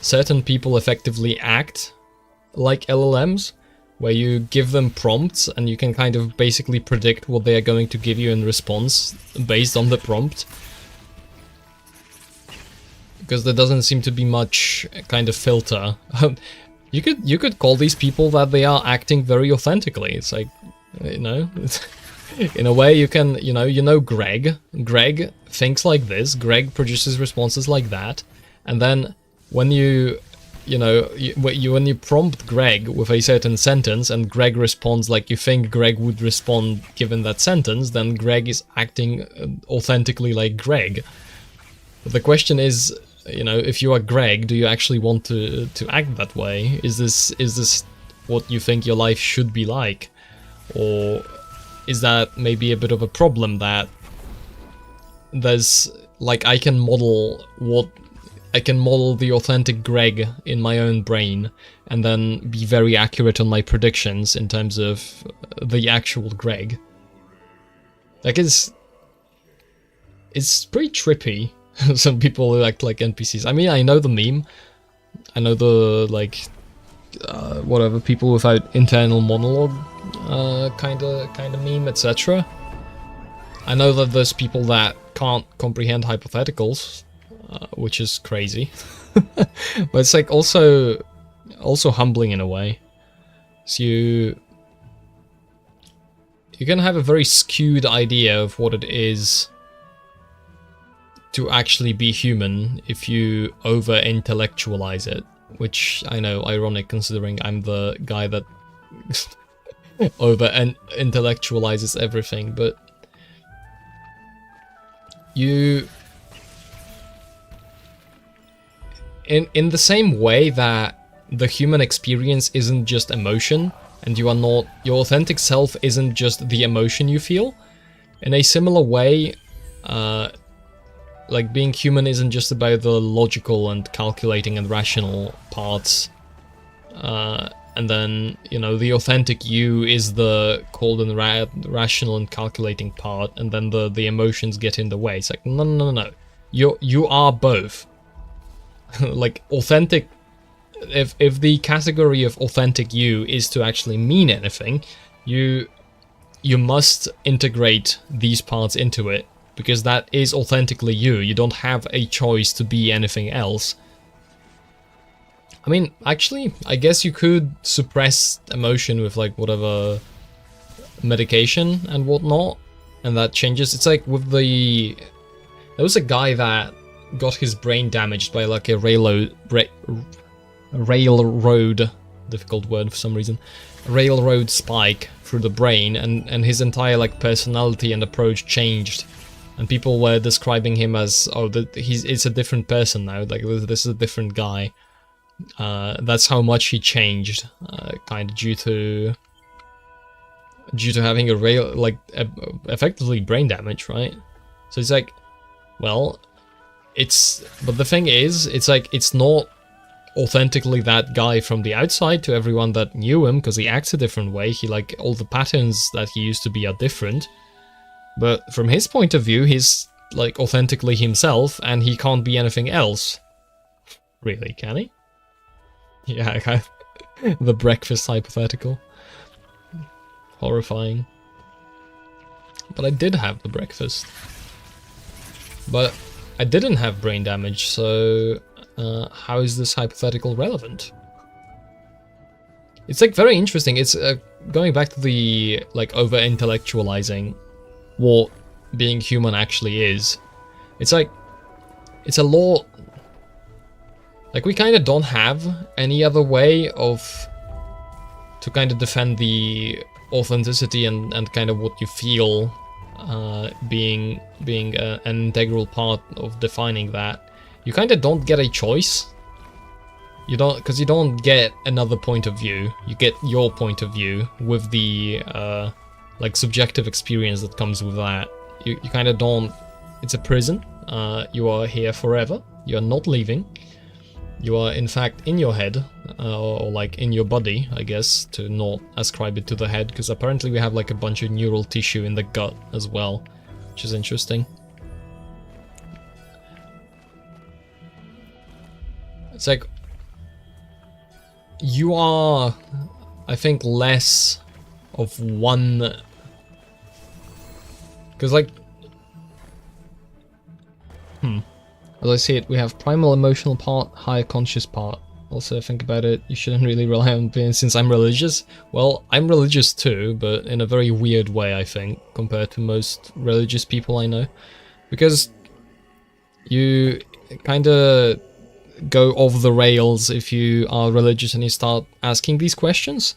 certain people effectively act like LLMs, where you give them prompts and you can kind of basically predict what they are going to give you in response based on the prompt. Because there doesn't seem to be much kind of filter. You could call these people that they are acting very authentically. It's like, you know, in a way you can, you know Greg. Greg thinks like this. Greg produces responses like that. And then when when you prompt Greg with a certain sentence and Greg responds like you think Greg would respond given that sentence, then Greg is acting authentically like Greg. But the question is, you know, if you are Greg, do you actually want to act that way? Is this what you think your life should be like? Or is that maybe a bit of a problem that there's, like, I can model the authentic Greg in my own brain and then be very accurate on my predictions in terms of the actual Greg. Like, it's pretty trippy. Some people who act like NPCs. I mean, I know the meme. I know the, like, whatever, people without internal monologue kind of meme, etc. I know that there's people that can't comprehend hypotheticals, which is crazy. But it's like also humbling in a way. So you can have a very skewed idea of what it is to actually be human if you over-intellectualize it, which I know, ironic considering I'm the guy that over-intellectualizes everything, but you... In the same way that the human experience isn't just emotion, and you are not... your authentic self isn't just the emotion you feel, in a similar way, like, being human isn't just about the logical and calculating and rational parts. And then, you know, the authentic you is the cold and rational and calculating part, and then the emotions get in the way. It's like, no. You are both. Like, authentic... If the category of authentic you is to actually mean anything, you must integrate these parts into it, because that is authentically you. You don't have a choice to be anything else. I mean, actually, I guess you could suppress emotion with, like, whatever medication and whatnot, and that changes. It's like with the... There was a guy that got his brain damaged by, like, a railroad... difficult word for some reason. Railroad spike through the brain, and his entire, like, personality and approach changed. And people were describing him as, oh, it's a different person now, like, this is a different guy. That's how much he changed, kind of due to having effectively brain damage, right? So it's like, well, but the thing is, it's like, it's not authentically that guy from the outside to everyone that knew him, because he acts a different way. He, like, all the patterns that he used to be are different. But from his point of view, he's, like, authentically himself, and he can't be anything else. Really, can he? Yeah, the breakfast hypothetical. Horrifying. But I did have the breakfast. But I didn't have brain damage, so how is this hypothetical relevant? It's, like, very interesting. It's going back to the, like, over-intellectualizing what being human actually is. It's like, it's a lot... Like, we kind of don't have any other way to kind of defend the authenticity and kind of what you feel being an integral part of defining that. You kind of don't get a choice. You don't, because you don't get another point of view. You get your point of view with the like, subjective experience that comes with that. You kind of don't... It's a prison. You are here forever. You are not leaving. You are, in fact, in your head, or, like, in your body, I guess, to not ascribe it to the head, because apparently we have, like, a bunch of neural tissue in the gut as well, which is interesting. It's like, you are, I think, less of one... Because, like... As I see it, we have primal emotional part, higher conscious part. Also, think about it, you shouldn't really rely on opinions since I'm religious. Well, I'm religious too, but in a very weird way, I think, compared to most religious people I know. Because you kinda go off the rails if you are religious and you start asking these questions.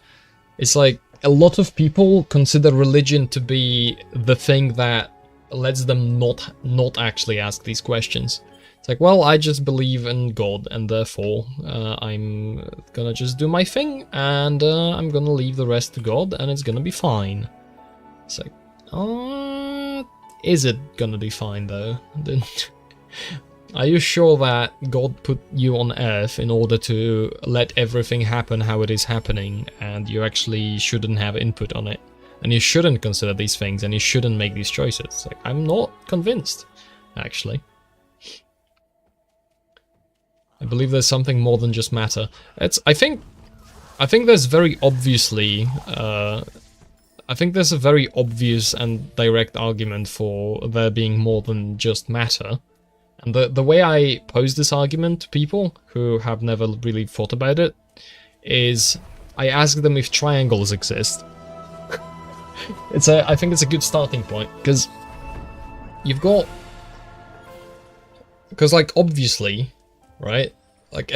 It's like, a lot of people consider religion to be the thing that lets them not actually ask these questions. It's like, well, I just believe in God, and therefore I'm gonna just do my thing, and I'm gonna leave the rest to God, and it's gonna be fine. It's like, is it gonna be fine though? Are you sure that God put you on Earth in order to let everything happen how it is happening, and you actually shouldn't have input on it? And you shouldn't consider these things, and you shouldn't make these choices? It's like, I'm not convinced, actually. I believe there's something more than just matter. I think there's very obviously, I think there's a very obvious and direct argument for there being more than just matter. And the way I pose this argument to people who have never really thought about it is I ask them if triangles exist. I think it's a good starting point, because you've got, like, obviously, right? Like,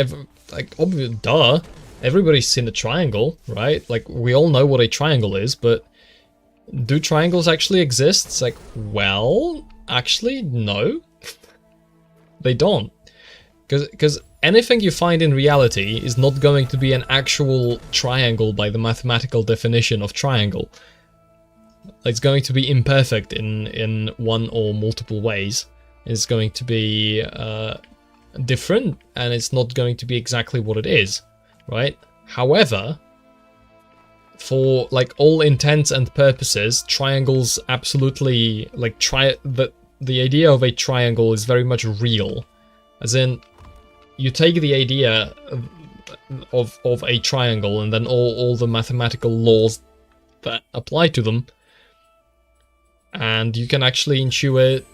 duh, everybody's seen a triangle, right? Like, we all know what a triangle is, but do triangles actually exist? It's like, well, actually, no. They don't. Because anything you find in reality is not going to be an actual triangle by the mathematical definition of triangle. It's going to be imperfect in one or multiple ways. It's going to be different, and it's not going to be exactly what it is, right? However, for like all intents and purposes, triangles absolutely, like, the idea of a triangle is very much real. As in, you take the idea of a triangle and then all the mathematical laws that apply to them, and you can actually intuit,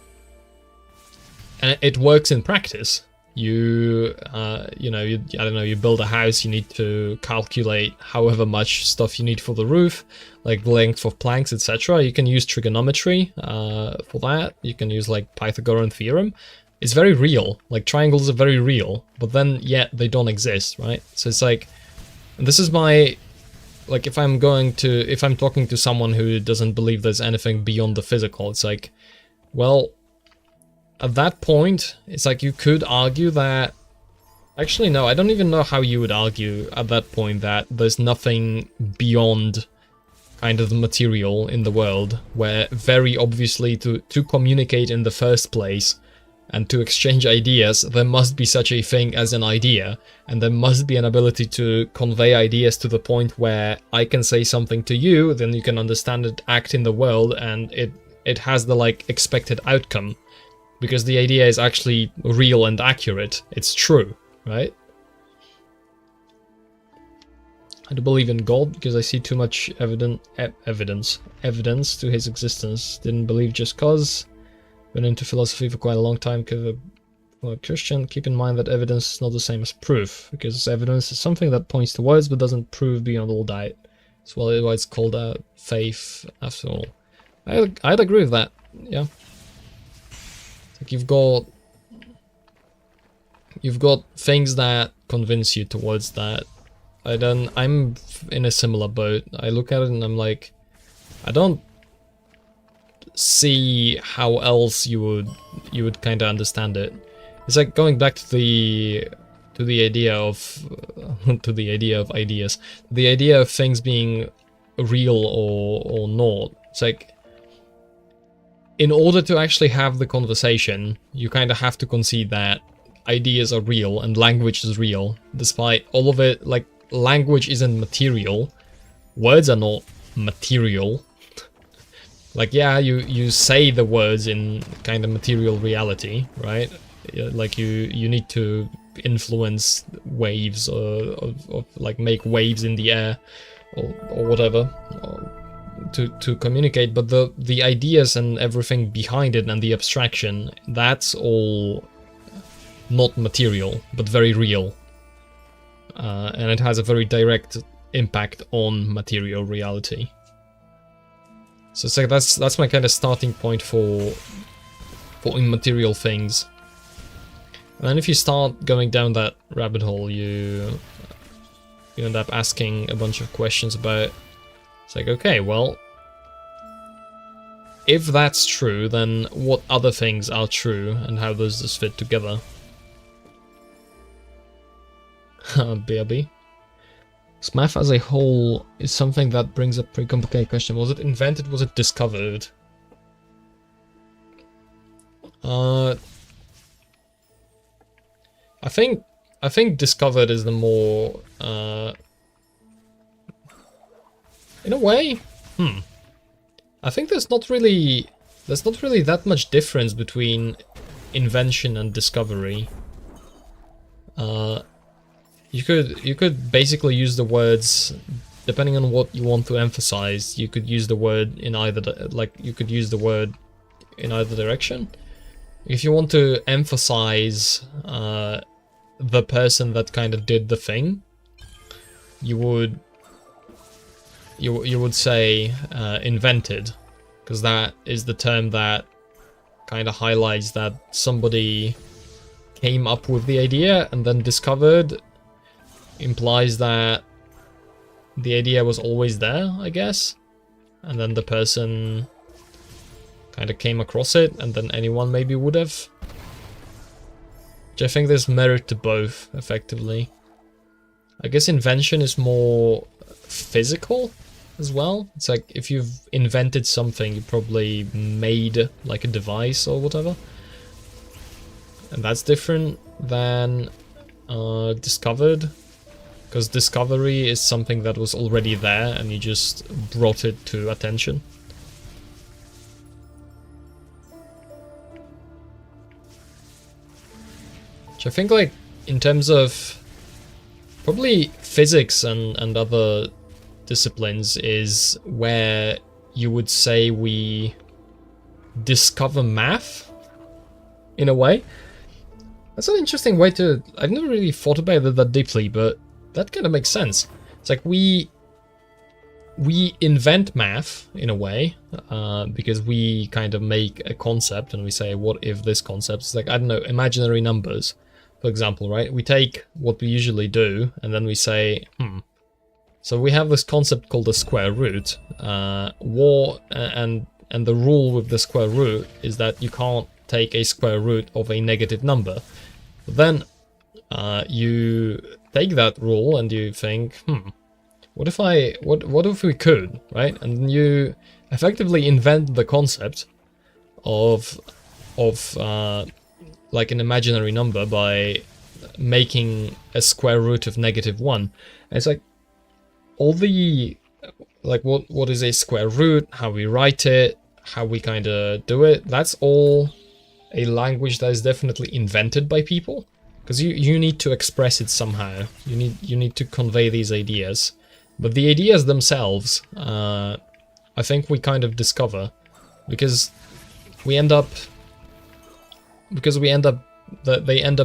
and it works in practice. You know, I don't know, you build a house, you need to calculate however much stuff you need for the roof, like the length of planks, etc. You can use trigonometry for that. You can use, like, Pythagorean theorem. It's very real. Like, triangles are very real, but then yet they don't exist, right? So it's like, this is my, like, if I'm talking to someone who doesn't believe there's anything beyond the physical, it's like, well, at that point, it's like you could argue that... Actually, no, I don't even know how you would argue at that point that there's nothing beyond kind of the material in the world, where very obviously to communicate in the first place and to exchange ideas, there must be such a thing as an idea, and there must be an ability to convey ideas to the point where I can say something to you, then you can understand it, act in the world, and it has the, like, expected outcome. Because the idea is actually real and accurate. It's true, right? I do believe in God because I see too much evidence to his existence. Didn't believe just cause. Been into philosophy for quite a long time because I'm a Christian. Keep in mind that evidence is not the same as proof, because evidence is something that points to words but doesn't prove beyond all doubt. That's why it's called faith, after all. I'd agree with that, yeah. Like, you've got things that convince you towards that. I'm in a similar boat. I look at it and I'm like, I don't see how else you would kind of understand it. It's like going back to the idea of ideas, the idea of things being real or not. It's like, in order to actually have the conversation, you kind of have to concede that ideas are real and language is real, despite all of it. Like, language isn't material, words are not material. Like, yeah, you say the words in kind of material reality, right? Like, you need to influence waves or like make waves in the air or whatever. To communicate, but the ideas and everything behind it and the abstraction, that's all not material, but very real. and it has a very direct impact on material reality. So it's like that's my kind of starting point for immaterial things. And then if you start going down that rabbit hole, you end up asking a bunch of questions about. It's like, okay, well, if that's true, then what other things are true, and how does this fit together? BRB. So math as a whole is something that brings up a pretty complicated question. Was it invented? Was it discovered? I think discovered is the more in a way. I think there's not really that much difference between invention and discovery. You could basically use the words depending on what you want to emphasize. You could use the word in either direction. If you want to emphasize the person that kind of did the thing, you would say invented, because that is the term that kind of highlights that somebody came up with the idea, and then discovered implies that the idea was always there, I guess, and then the person kind of came across it, and then anyone maybe would have. Which I think there's merit to both, effectively. I guess invention is more physical as well. It's like if you've invented something, you probably made like a device or whatever. And that's different than discovered. Because discovery is something that was already there and you just brought it to attention. Which I think, like, in terms of probably physics and other disciplines is where you would say we discover math, in a way. That's an interesting way to... I've never really thought about it that deeply, but that kind of makes sense. It's like we invent math, in a way, because we kind of make a concept and we say, what if this concept? It's like, I don't know, imaginary numbers, for example, right? We take what we usually do and then we say, so we have this concept called the square root. And the rule with the square root is that you can't take a square root of a negative number. But then you take that rule and you think, what if we could, right? And you effectively invent the concept of like an imaginary number by making a square root of -1. And it's like all the like what is a square root, how we write it, how we kind of do it. That's all a language that is definitely invented by people, because you need to express it somehow. You need to convey these ideas. But the ideas themselves, I think we kind of discover, because they end up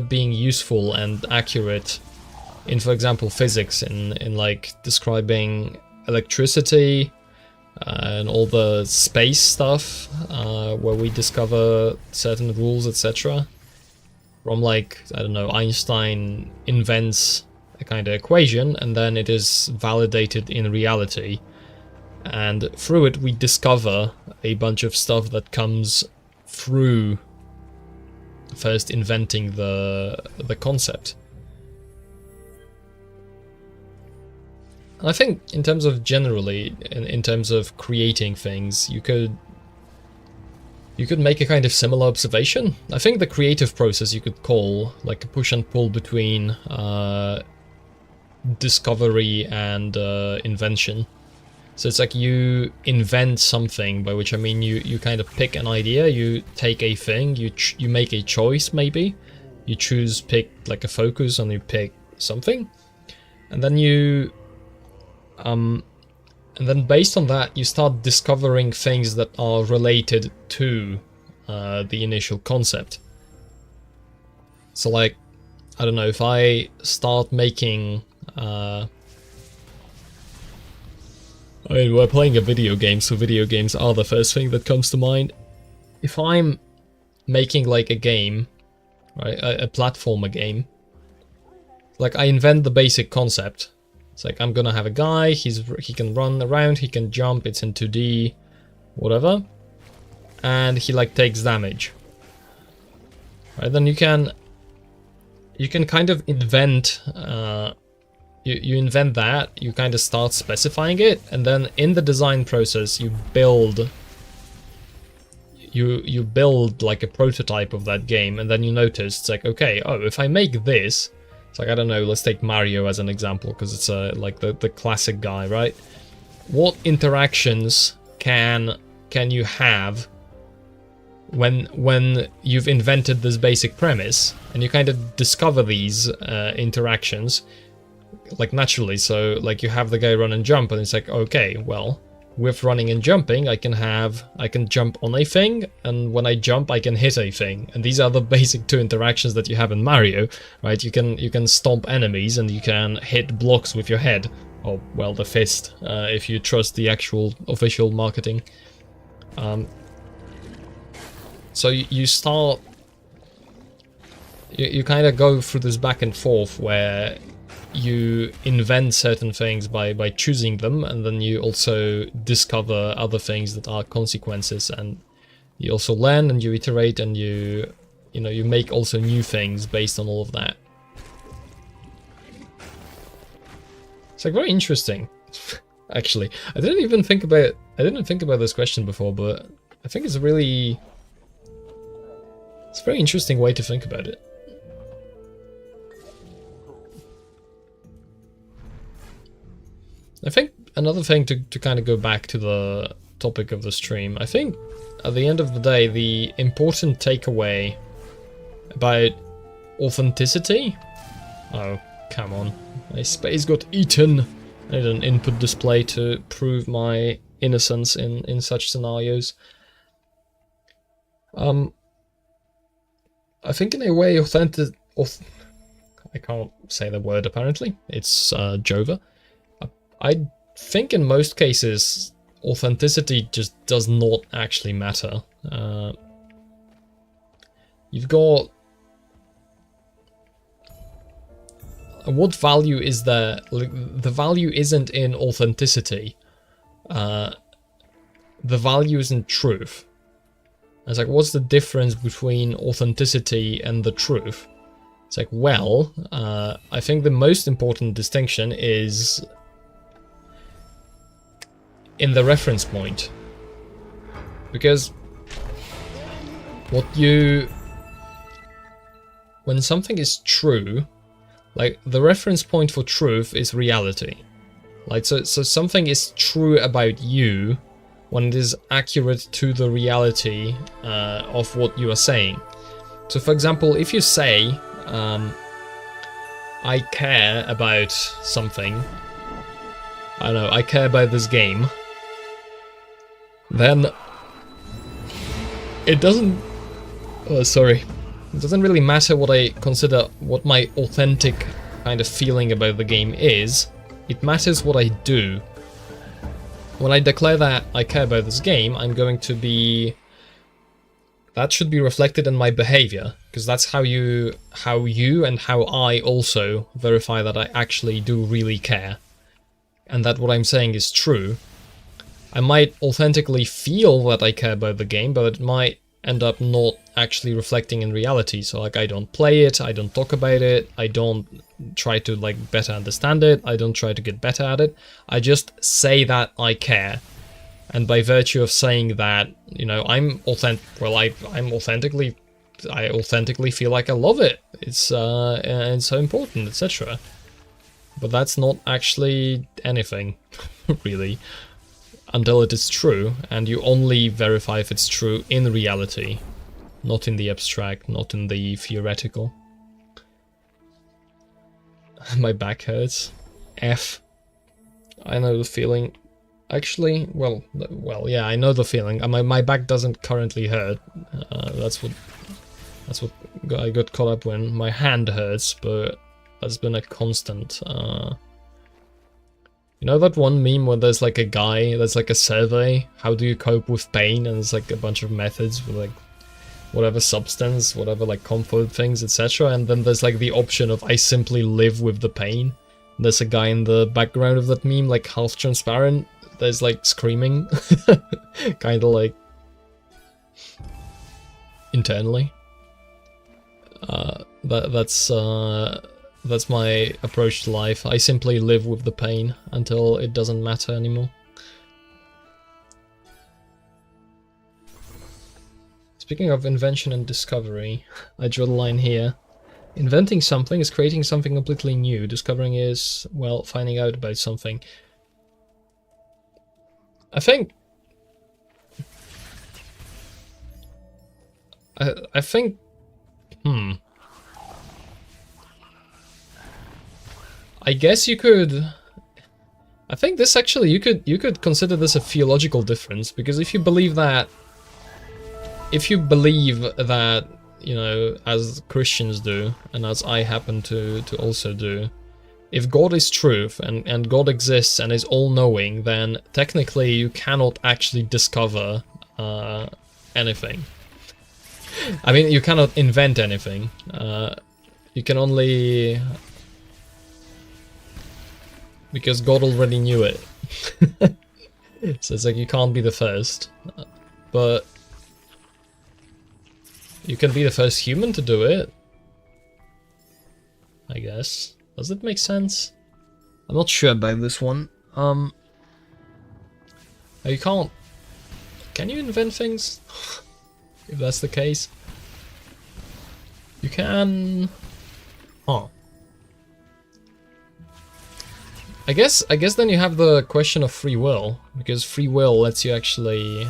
being useful and accurate in, for example, physics, in like describing electricity and all the space stuff, where we discover certain rules, etc. From, like, I don't know, Einstein invents a kind of equation, and then it is validated in reality, and through it we discover a bunch of stuff that comes through first inventing the concept. And I think in terms of generally, in terms of creating things, you could make a kind of similar observation. I think the creative process you could call like a push and pull between discovery and invention. So it's like you invent something, by which I mean you kind of pick an idea, you take a thing, you make a choice, maybe you pick like a focus, and you pick something, and then and then based on that you start discovering things that are related to the initial concept. So, like, I don't know, if I start making I mean, we're playing a video game, so video games are the first thing that comes to mind. If I'm making like a game, right, a platformer game, like I invent the basic concept. It's like I'm gonna have a guy, he can run around, he can jump, it's in 2D, whatever, and he like takes damage. Right, then you can kind of invent, you invent that, you kind of start specifying it, and then in the design process you build like a prototype of that game, and then you notice it's like, okay, oh, if I make this, it's like, I don't know, let's take Mario as an example, because it's like the classic guy, right? What interactions can you have when you've invented this basic premise, and you kind of discover these interactions like naturally? So like you have the guy run and jump, and it's like, okay, well, with running and jumping I can jump on a thing, and when I jump I can hit a thing, and these are the basic two interactions that you have in Mario, right? You can stomp enemies, and you can hit blocks with your head, or well, the fist, if you trust the actual official marketing. So you start, you kind of go through this back and forth where you invent certain things by choosing them, and then you also discover other things that are consequences, and you also learn and you iterate, and you make also new things based on all of that. It's like very interesting. Actually, I didn't think about this question before, but I think it's a very interesting way to think about it. I think another thing to kind of go back to the topic of the stream, I think at the end of the day, the important takeaway about authenticity... Oh, come on. My space got eaten. I need an input display to prove my innocence in such scenarios. I think in a way I can't say the word apparently. It's Jova. I think in most cases, authenticity just does not actually matter. You've got... What value is there? The value isn't in authenticity. The value is in truth. It's like, what's the difference between authenticity and the truth? It's like, well, I think the most important distinction is in the reference point, because when something is true, like the reference point for truth is reality. Like so something is true about you when it is accurate to the reality of what you are saying. So for example, if you say I care about something, I don't know, I care about this game, then it doesn't... it doesn't really matter what I consider what my authentic kind of feeling about the game is. It matters what I do. When I declare that I care about this game, I'm going to be... That should be reflected in my behavior, because that's how you and how I also verify that I actually do really care, and that what I'm saying is true. I might authentically feel that I care about the game, but it might end up not actually reflecting in reality. So like, I don't play it, I don't talk about it, I don't try to like better understand it, I don't try to get better at it. I just say that I care. And by virtue of saying that, you know, I authentically feel like I love it. It's so important, etc. But that's not actually anything, really. Until it is true, and you only verify if it's true in reality, not in the abstract, not in the theoretical. My back hurts. F. I know the feeling. Actually, well, yeah, I know the feeling. My back doesn't currently hurt. That's what I got caught up when. My hand hurts, but that's been a constant. You know that one meme where there's like a guy, there's like a survey, how do you cope with pain, and there's like a bunch of methods with like whatever substance, whatever like comfort things, etc. And then there's like the option of I simply live with the pain. There's a guy in the background of that meme, like half transparent, there's like screaming, kind of like internally. That's my approach to life. I simply live with the pain until it doesn't matter anymore. Speaking of invention and discovery, I draw the line here. Inventing something is creating something completely new. Discovering is, well, finding out about something. I think... I think... I guess you could... I think this actually, you could consider this a theological difference, because if you believe that, you know, as Christians do, and as I happen to also do, if God is truth, and God exists and is all-knowing, then technically you cannot actually discover anything. I mean, you cannot invent anything. You can only... Because God already knew it. So it's like you can't be the first. But you can be the first human to do it, I guess. Does it make sense? I'm not sure about this one. You can't... Can you invent things? If that's the case. You can... Huh. I guess then you have the question of free will, because free will lets you actually...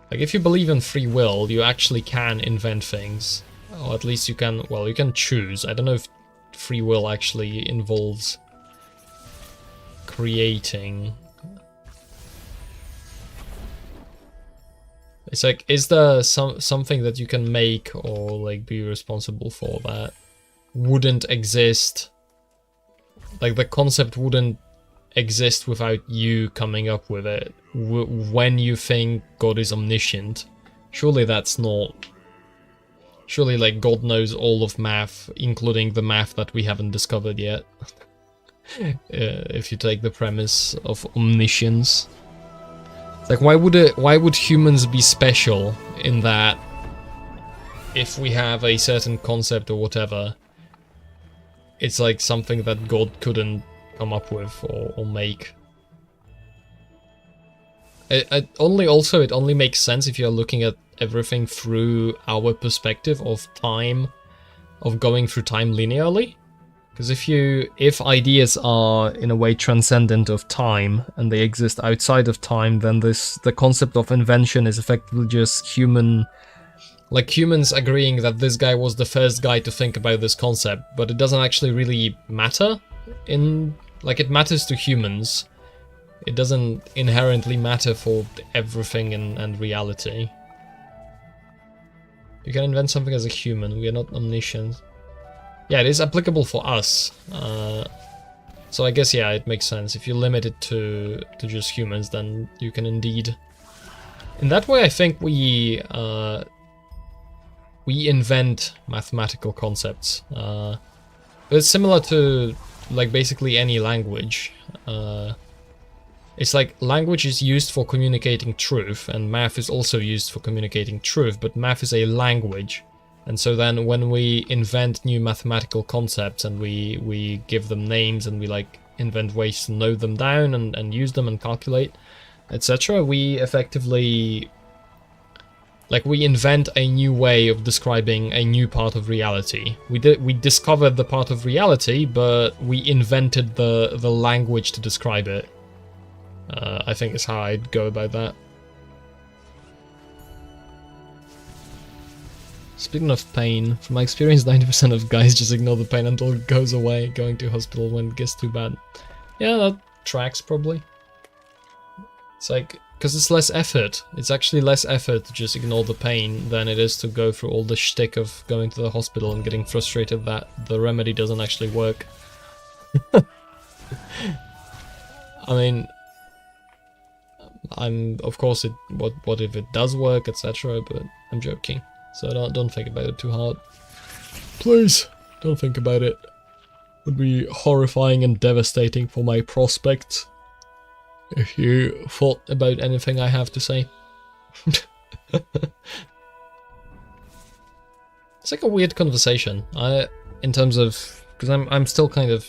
Like, if you believe in free will, you actually can invent things. Or at least you can, well, you can choose. I don't know if free will actually involves creating. It's like, is there something that you can make or like be responsible for that wouldn't exist? Like, the concept wouldn't exist without you coming up with it. When you think God is omniscient, surely that's not... Surely, like, God knows all of math, including the math that we haven't discovered yet. If you take the premise of omniscience. It's like, why would humans be special in that if we have a certain concept or whatever, it's like something that God couldn't come up with or make. It only makes sense if you're looking at everything through our perspective of time, of going through time linearly. Because if ideas are in a way transcendent of time and they exist outside of time, then the concept of invention is effectively just humans agreeing that this guy was the first guy to think about this concept, but it doesn't actually really matter. It matters to humans. It doesn't inherently matter for everything and reality. You can invent something as a human. We are not omniscient. Yeah, it is applicable for us. So I guess, yeah, it makes sense. If you limit it to just humans, then you can indeed... In that way, I think we invent mathematical concepts. It's similar to, like, basically any language. It's like language is used for communicating truth, and math is also used for communicating truth, but math is a language. And so then when we invent new mathematical concepts and we give them names and we like invent ways to note them down and use them and calculate, etc., we effectively, like, we invent a new way of describing a new part of reality. We discovered the part of reality, but we invented the language to describe it. I think is how I'd go about that. Speaking of pain, from my experience, 90% of guys just ignore the pain until it goes away, going to hospital when it gets too bad. Yeah, that tracks, probably. It's like, because it's less effort. It's actually less effort to just ignore the pain than it is to go through all the shtick of going to the hospital and getting frustrated that the remedy doesn't actually work. I mean, of course what if it does work, etc. But I'm joking, so don't think about it too hard. Please don't think about it. It would be horrifying and devastating for my prospects if you thought about anything I have to say. It's like a weird conversation. In terms of, because I'm still kind of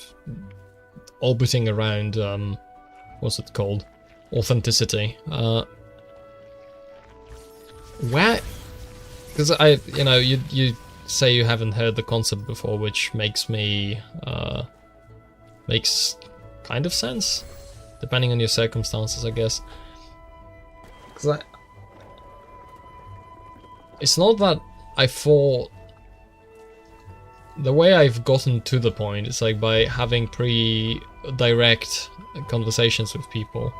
orbiting around what's it called? Authenticity. Where? Because you say you haven't heard the concept before, which makes me makes kind of sense, depending on your circumstances, I guess. Because it's not that I thought. The way I've gotten to the point is like by having direct conversations with people.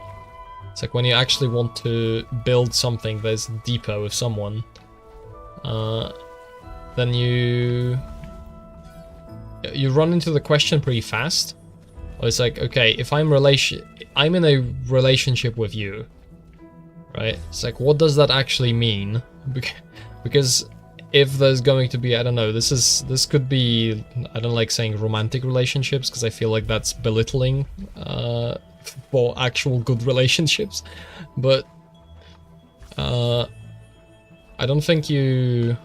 It's like when you actually want to build something that's deeper with someone, then you run into the question pretty fast. Or it's like, okay, if I'm in a relationship with you, right? It's like, what does that actually mean? Because if there's going to be, I don't know, this could be, I don't like saying romantic relationships because I feel like that's belittling for actual good relationships, but I don't think you,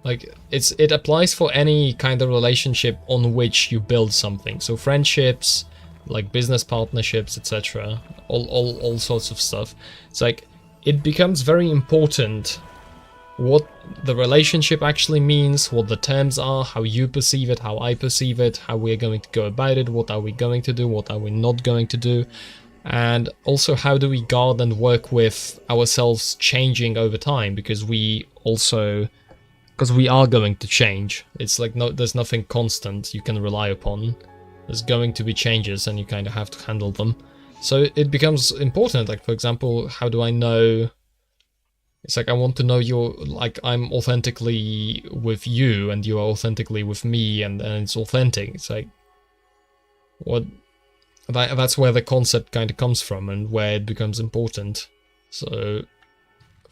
like, it applies for any kind of relationship on which you build something. So friendships, like business partnerships, etc., all sorts of stuff. It's like it becomes very important what the relationship actually means, what the terms are, how you perceive it, how I perceive it, how we're going to go about it, what are we going to do, what are we not going to do, and also how do we guard and work with ourselves changing over time, because we are going to change. It's like there's nothing constant you can rely upon. There's going to be changes and you kind of have to handle them. So it becomes important, like for example, how do I know? It's like I want to know I'm authentically with you and you are authentically with me, and it's authentic. It's like that's where the concept kind of comes from and where it becomes important. So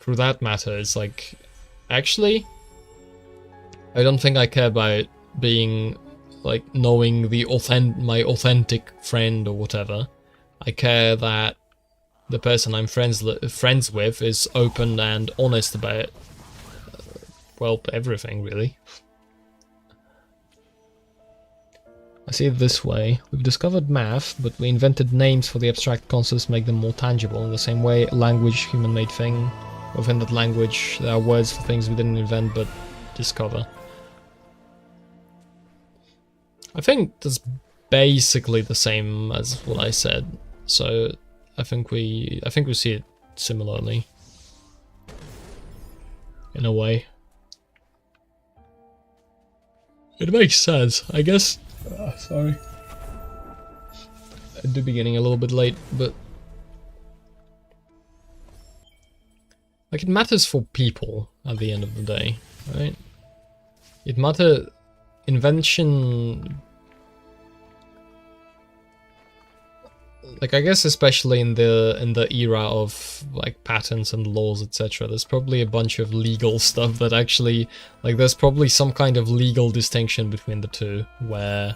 through that matter, it's like, actually, I don't think I care about being like knowing my authentic friend or whatever. I care that the person I'm friends with is open and honest about, well, everything, really. I see it this way. We've discovered math, but we invented names for the abstract concepts to make them more tangible. In the same way, language, human-made thing. Within that language, there are words for things we didn't invent, but discover. I think that's basically the same as what I said, so I think we see it similarly, in a way. It makes sense, I guess. Sorry, I do be getting a little bit late, but like it matters for people at the end of the day, right? It matters. Invention, like I guess especially in the era of like patents and laws, etc., there's probably a bunch of legal stuff that actually, like, there's probably some kind of legal distinction between the two, where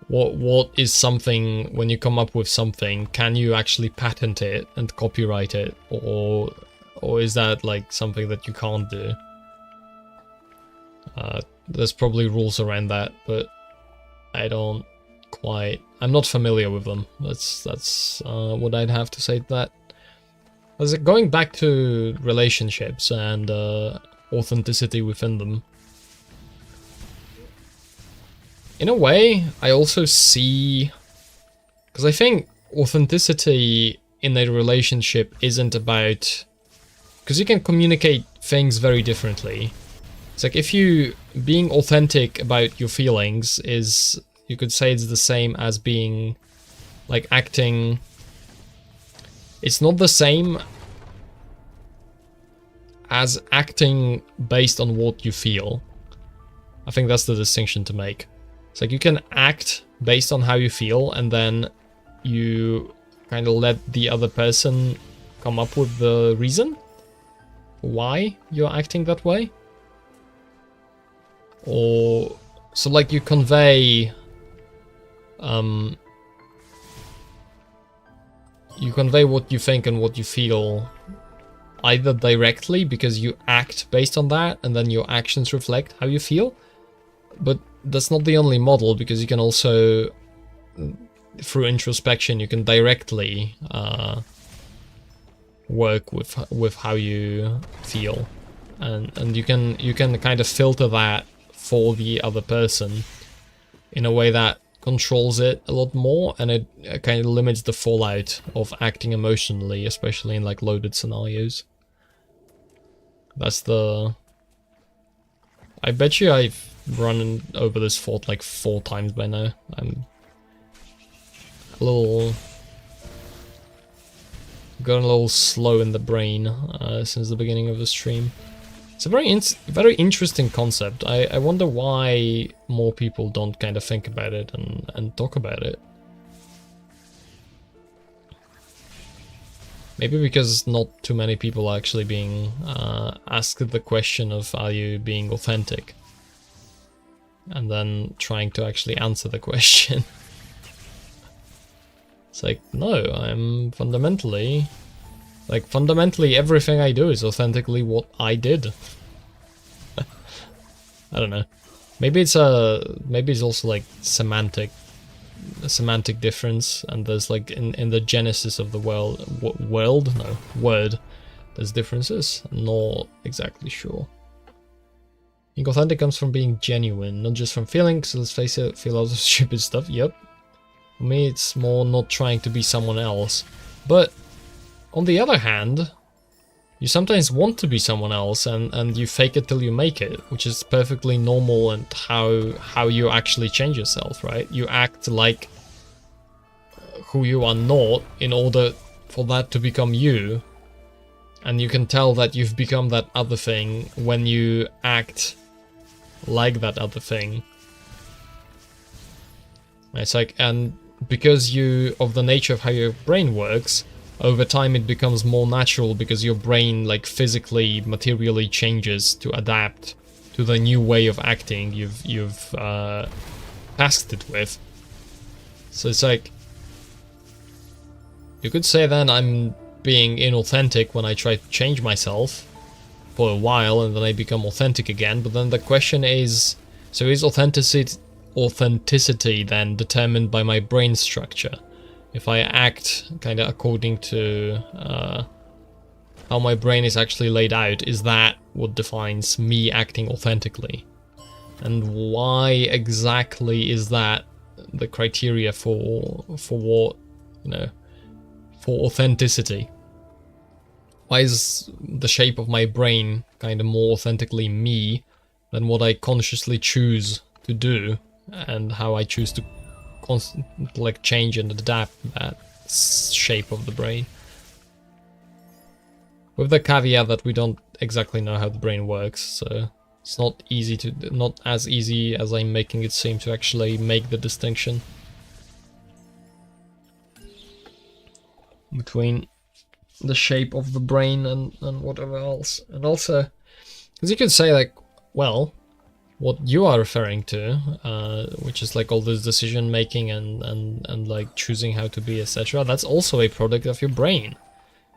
what is something, when you come up with something, can you actually patent it and copyright it, or is that like something that you can't do? There's probably rules around that, but I'm not familiar with them. That's what I'd have to say to that. As going back to relationships and authenticity within them, in a way, I also see, because I think authenticity in a relationship isn't about, because you can communicate things very differently. It's like if you being authentic about your feelings is, you could say it's the same as being like acting it's not the same as acting based on what you feel. I think that's the distinction to make. It's like you can act based on how you feel, and then you kind of let the other person come up with the reason why you're acting that way. Or so like you convey what you think and what you feel either directly because you act based on that and then your actions reflect how you feel, but that's not the only model, because you can also, through introspection, you can directly work with how you feel, and you can kind of filter that for the other person in a way that controls it a lot more, and it kind of limits the fallout of acting emotionally, especially in like loaded scenarios. That's the... I bet you I've run over this fort like 4 times by now. I'm a little... gotten a little slow in the brain since the beginning of the stream. It's a very interesting concept. I wonder why more people don't kind of think about it and talk about it. Maybe because not too many people are actually being asked the question of, are you being authentic? And then trying to actually answer the question. It's like, no, I'm fundamentally... Like, fundamentally everything I do is authentically what I did. I don't know. Maybe it's also like a semantic difference, and there's like in the genesis of the word, there's differences. I'm not exactly sure. I think authentic comes from being genuine, not just from feeling, so let's face it, feel lots of stupid stuff, yep. For me, it's more not trying to be someone else. But on the other hand, you sometimes want to be someone else, and you fake it till you make it, which is perfectly normal, and how you actually change yourself, right? You act like who you are not in order for that to become you, and you can tell that you've become that other thing when you act like that other thing. It's like, and because of the nature of how your brain works, over time it becomes more natural, because your brain like physically, materially changes to adapt to the new way of acting you've tasked it with. So it's like, you could say then I'm being inauthentic when I try to change myself for a while, and then I become authentic again. But then the question is, so is authenticity then determined by my brain structure? If I act kind of according to how my brain is actually laid out, is that what defines me acting authentically? And why exactly is that the criteria for what, you know, for authenticity? Why is the shape of my brain kind of more authentically me than what I consciously choose to do, and how I choose to like change and adapt that shape of the brain? With the caveat that we don't exactly know how the brain works, so it's not as easy as I'm making it seem to actually make the distinction between the shape of the brain and whatever else. And also, because you could say like, well, what you are referring to, which is like all this decision making and like choosing how to be, etc., that's also a product of your brain.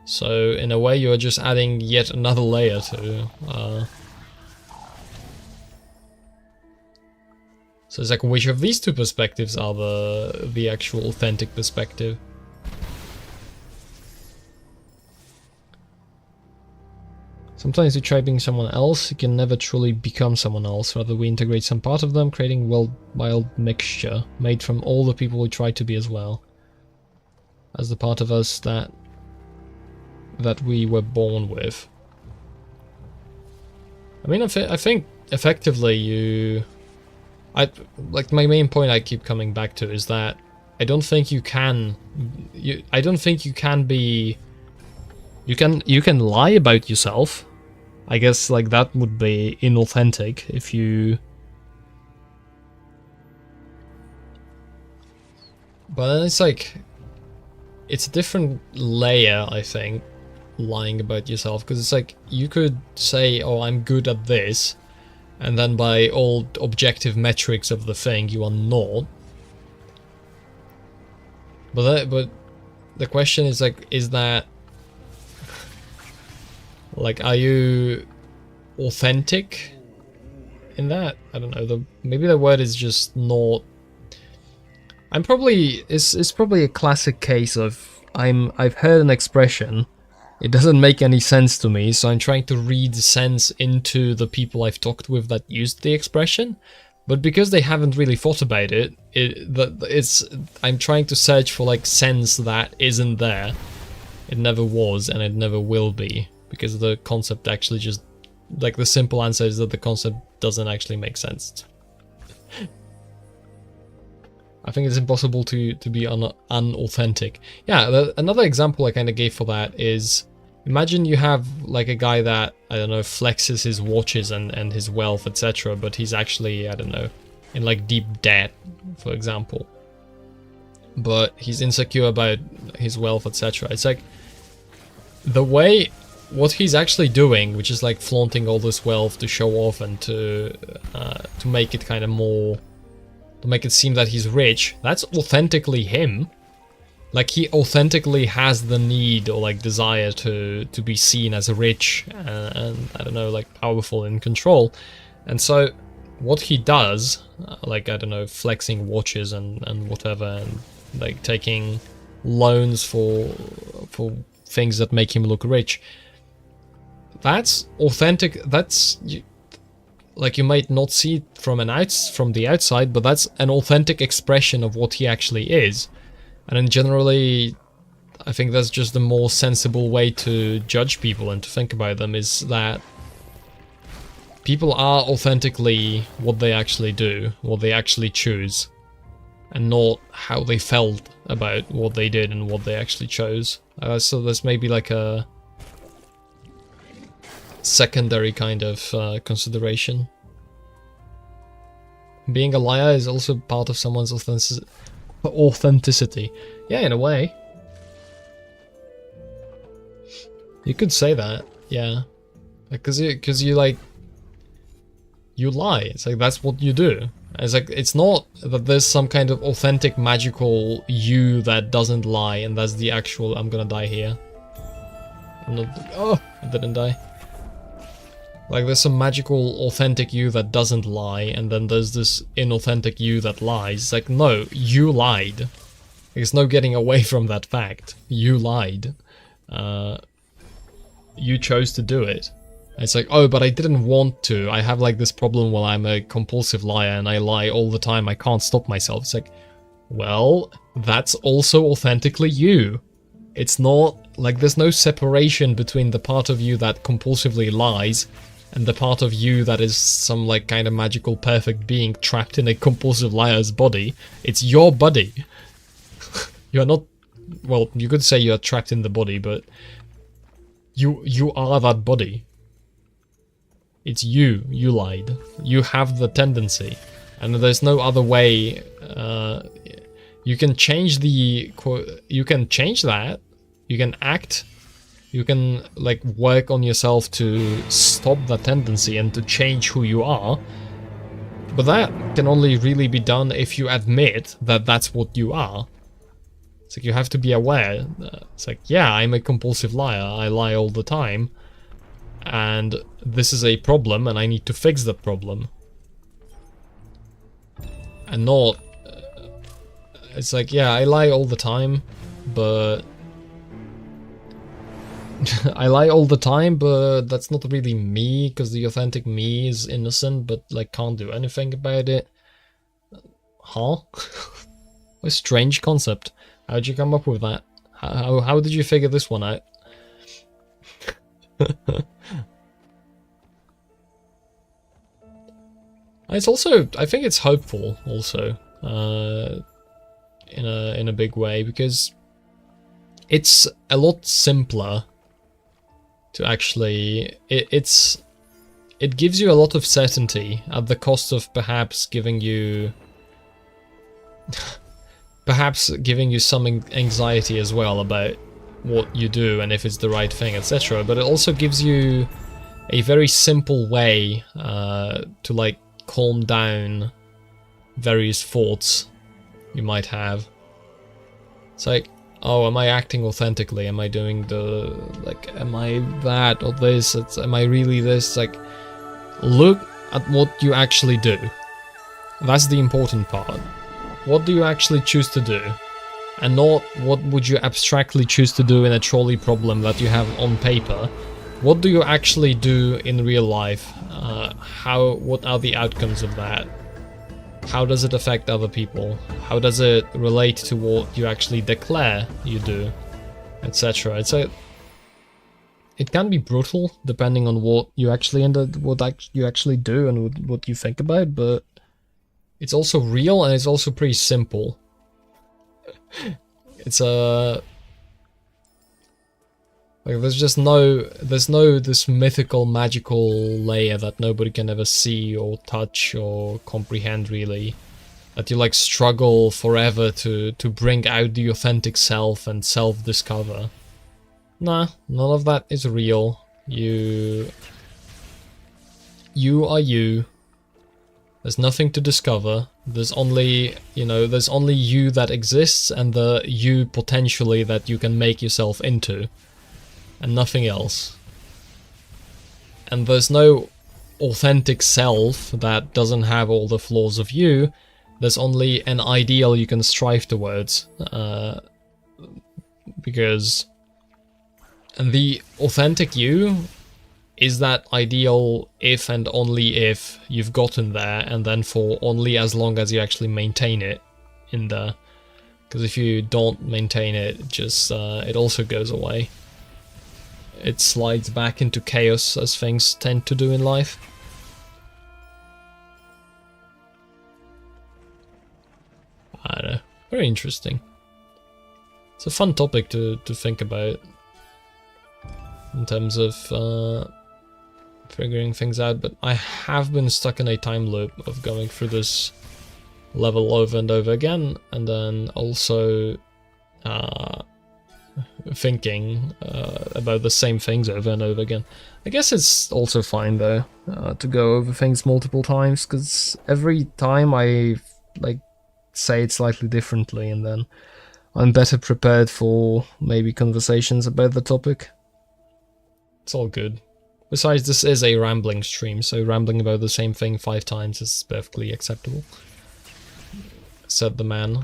So in a way, you're just adding yet another layer to. So it's like, which of these two perspectives are the actual authentic perspective? Sometimes you try being someone else, you can never truly become someone else. Rather, we integrate some part of them, creating a wild mixture made from all the people we try to be as well, as the part of us that we were born with. I mean, I think effectively like my main point I keep coming back to is that I don't think you can be You can lie about yourself. I guess like that would be inauthentic if you... But then it's like... It's a different layer, I think, lying about yourself. Because it's like, you could say, oh, I'm good at this. And then by all objective metrics of the thing, you are not. But the question is like, is that... Like, are you authentic in that? I don't know. Maybe the word is just not... I'm probably... It's probably a classic case of I've heard an expression, it doesn't make any sense to me, so I'm trying to read sense into the people I've talked with that used the expression. But because they haven't really thought about it, I'm trying to search for like sense that isn't there. It never was and it never will be. Because the concept actually just... Like, the simple answer is that the concept doesn't actually make sense. I think it's impossible to be unauthentic. Yeah, another example I kind of gave for that is... Imagine you have, like, a guy that, I don't know, flexes his watches and his wealth, etc. But he's actually, I don't know, in, like, deep debt, for example. But he's insecure about his wealth, etc. It's like... The way... What he's actually doing, which is like flaunting all this wealth to show off and to make it kind of more, to make it seem that he's rich, that's authentically him. Like, he authentically has the need or like desire to be seen as rich and I don't know, like powerful and in control. And so what he does, like, I don't know, flexing watches and whatever, and like taking loans for things that make him look rich. That's authentic. That's like, you might not see it from the outside, but that's an authentic expression of what he actually is. And then generally, I think that's just the more sensible way to judge people and to think about them, is that people are authentically what they actually do, what they actually choose, and not how they felt about what they did and what they actually chose. So there's maybe like a secondary kind of consideration. Being a liar is also part of someone's authenticity. Yeah, in a way. You could say that, yeah. Because you like... You lie. It's like, that's what you do. It's like, it's not that there's some kind of authentic magical you that doesn't lie, and that's the actual... I'm gonna die here. I'm not... Oh! I didn't die. Like, there's some magical, authentic you that doesn't lie, and then there's this inauthentic you that lies. It's like, no, you lied. There's no getting away from that fact. You lied. You chose to do it. It's like, oh, but I didn't want to. I have, like, this problem while I'm a compulsive liar, and I lie all the time. I can't stop myself. It's like, well, that's also authentically you. It's not, like, there's no separation between the part of you that compulsively lies and the part of you that is some, like, kind of magical perfect being trapped in a compulsive liar's body. It's your body. You're not... Well, you could say you're trapped in the body, but... You are that body. It's you. You lied. You have the tendency. And there's no other way... you can change the... You can change that. You can act... You can, like, work on yourself to stop that tendency and to change who you are. But that can only really be done if you admit that that's what you are. It's like, you have to be aware. It's like, yeah, I'm a compulsive liar. I lie all the time. And this is a problem, and I need to fix that problem. And not... it's like, yeah, I lie all the time, but... I lie all the time, but that's not really me, because the authentic me is innocent, but, like, can't do anything about it. Huh? A strange concept. How'd you come up with that? How did you figure this one out? It's also... I think it's hopeful, also. In a big way, because... It's a lot simpler to actually... It gives you a lot of certainty at the cost of perhaps giving you... perhaps giving you some anxiety as well about what you do and if it's the right thing, etc. But it also gives you a very simple way to like calm down various thoughts you might have. It's like, oh, am I acting authentically? Am I doing the, like, am I that or this? Am I really this? Like, look at what you actually do. That's the important part. What do you actually choose to do? And not what would you abstractly choose to do in a trolley problem that you have on paper. What do you actually do in real life? What are the outcomes of that? How does it affect other people? How does it relate to what you actually declare you do, etc.? It can be brutal depending on what you actually you actually do and what you think about, but it's also real and it's also pretty simple. It's like there's no this mythical magical layer that nobody can ever see or touch or comprehend really, that you like struggle forever to bring out the authentic self and self-discover. Nah, none of that is real. You are you. There's nothing to discover. There's only, there's only you that exists and the you potentially that you can make yourself into. And nothing else. And there's no authentic self that doesn't have all the flaws of you. There's only an ideal you can strive towards. Because... And the authentic you is that ideal if and only if you've gotten there, and then for only as long as you actually maintain it in there. Because if you don't maintain it, it also goes away. It slides back into chaos, as things tend to do in life. I don't know. Very interesting. It's a fun topic to think about in terms of figuring things out, but I have been stuck in a time loop of going through this level over and over again, and then also thinking about the same things over and over again. I guess it's also fine though to go over things multiple times, because every time I say it slightly differently, and then I'm better prepared for maybe conversations about the topic. It's all good. Besides, this is a rambling stream, so rambling about the same thing 5 times is perfectly acceptable, said the man,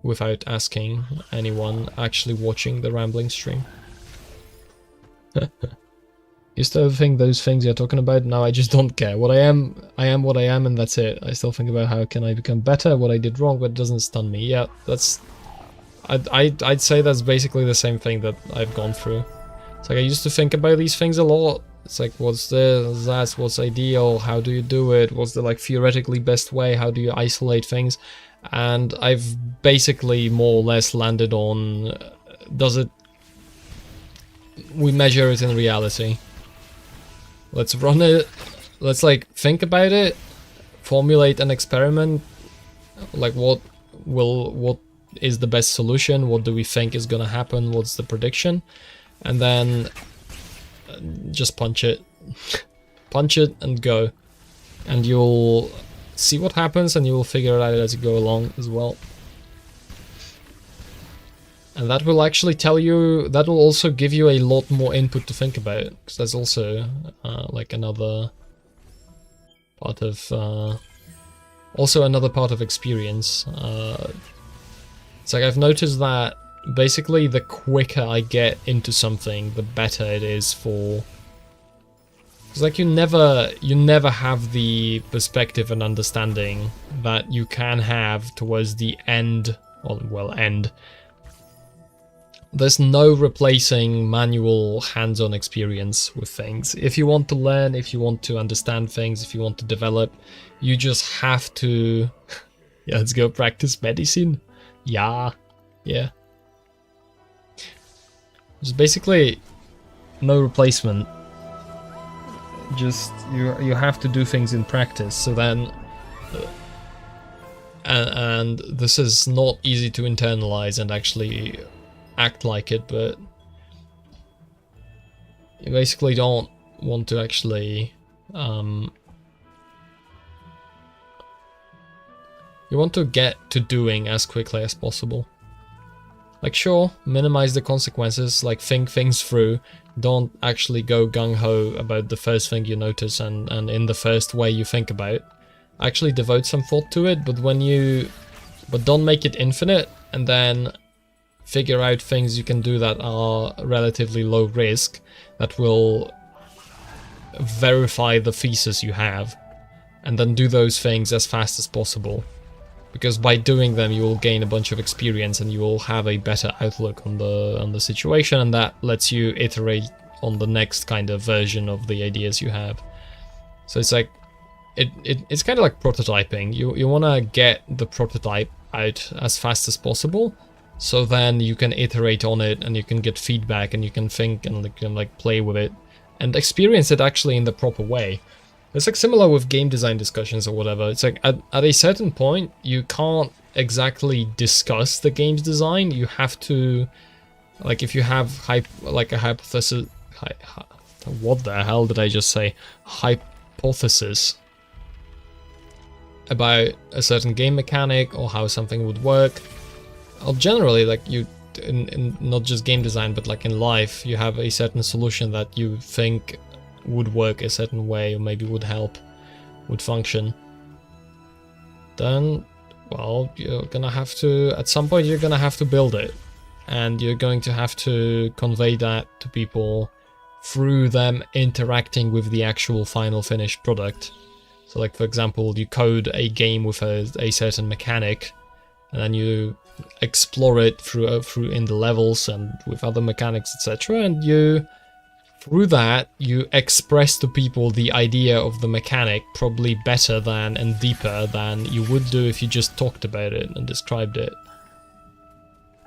without asking anyone actually watching the rambling stream. You still think those things you're talking about? No, I just don't care. What I am what I am, and that's it. I still think about how can I become better, what I did wrong, but it doesn't stun me. Yeah, that's... I'd say that's basically the same thing that I've gone through. It's like I used to think about these things a lot. It's like, what's this, that's what's ideal, how do you do it, what's the theoretically best way, how do you isolate things? And I've basically more or less landed on, we measure it in reality. Let's run it, let's think about it, formulate an experiment, what is the best solution, what do we think is gonna happen, what's the prediction, and then just punch it. Punch it and go. And you'll see what happens, and you'll figure it out as you go along as well. And that will actually tell you, that will also give you a lot more input to think about, because that's also another part of another part of experience. It's like I've noticed that basically the quicker I get into something, the better it is for... It's like you never have the perspective and understanding that you can have towards the end, end. There's no replacing manual hands-on experience with things. If you want to learn, if you want to understand things, if you want to develop, you just have to... Yeah, let's go practice medicine. Yeah. Just basically, no replacement. Just you have to do things in practice. So then, and this is not easy to internalize and actually act like it, but you basically don't want to actually you want to get to doing as quickly as possible. Like, sure, minimize the consequences, like think things through, don't actually go gung-ho about the first thing you notice and in the first way you think about. Actually devote some thought to it, but don't make it infinite, and then figure out things you can do that are relatively low risk, that will verify the thesis you have, and then do those things as fast as possible. Because by doing them you will gain a bunch of experience and you will have a better outlook on the situation, and that lets you iterate on the next kind of version of the ideas you have. So it's like it's kind of like prototyping. You want to get the prototype out as fast as possible, so then you can iterate on it and you can get feedback and you can think and you can like play with it and experience it actually in the proper way. It's like similar with game design discussions or whatever. It's like at a certain point you can't exactly discuss the game's design. You have to, like, if you have a hypothesis, what the hell did I just say? Hypothesis about a certain game mechanic or how something would work. Or generally, like, you in not just game design but like in life, you have a certain solution that you think would work a certain way or maybe would help, would function. Then, well, you're gonna have to, at some point you're gonna have to build it, and you're going to have to convey that to people through them interacting with the actual final finished product. So like, for example, you code a game with a certain mechanic, and then you explore it through in the levels and with other mechanics, etc., and through that you express to people the idea of the mechanic probably better than and deeper than you would do if you just talked about it and described it.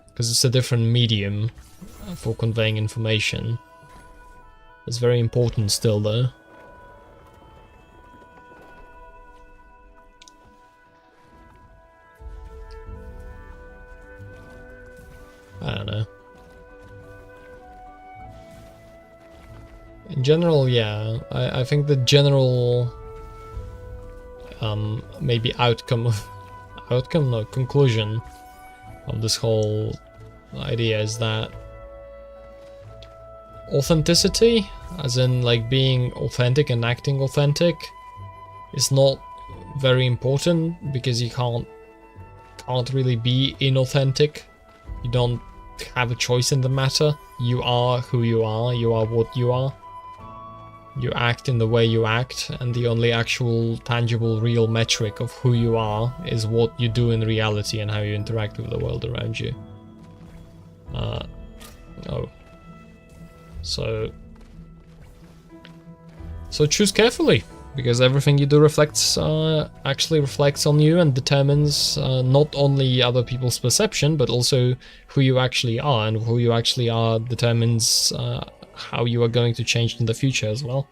Because it's a different medium for conveying information. It's very important still though. I don't know. In general, yeah, I think the general maybe conclusion of this whole idea is that authenticity, as in like being authentic and acting authentic, is not very important, because you can't really be inauthentic. You don't have a choice in the matter. You are who you are what you are. You act in the way you act, and the only actual tangible real metric of who you are is what you do in reality and how you interact with the world around you. So choose carefully, because everything you do actually reflects on you and determines not only other people's perception, but also who you actually are, and who you actually are determines how you are going to change in the future as well.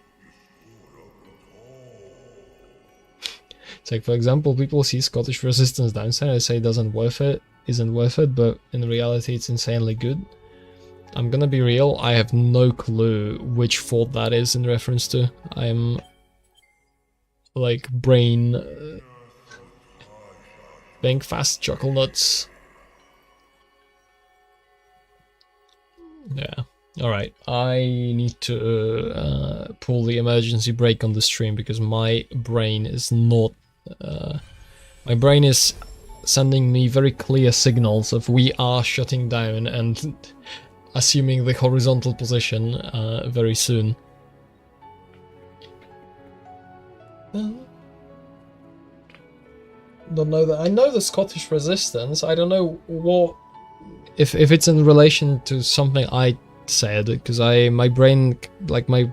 It's like, for example, people see Scottish Resistance downside and say isn't worth it, but in reality it's insanely good. I'm gonna be real, I have no clue which thought that is in reference to. I am like brain being fast chuckle nuts. Yeah. Alright, I need to pull the emergency brake on the stream, because my brain is not... my brain is sending me very clear signals of we are shutting down and assuming the horizontal position very soon. Don't know that. I know the Scottish Resistance. I don't know what... If it's in relation to something I said, because my brain, like my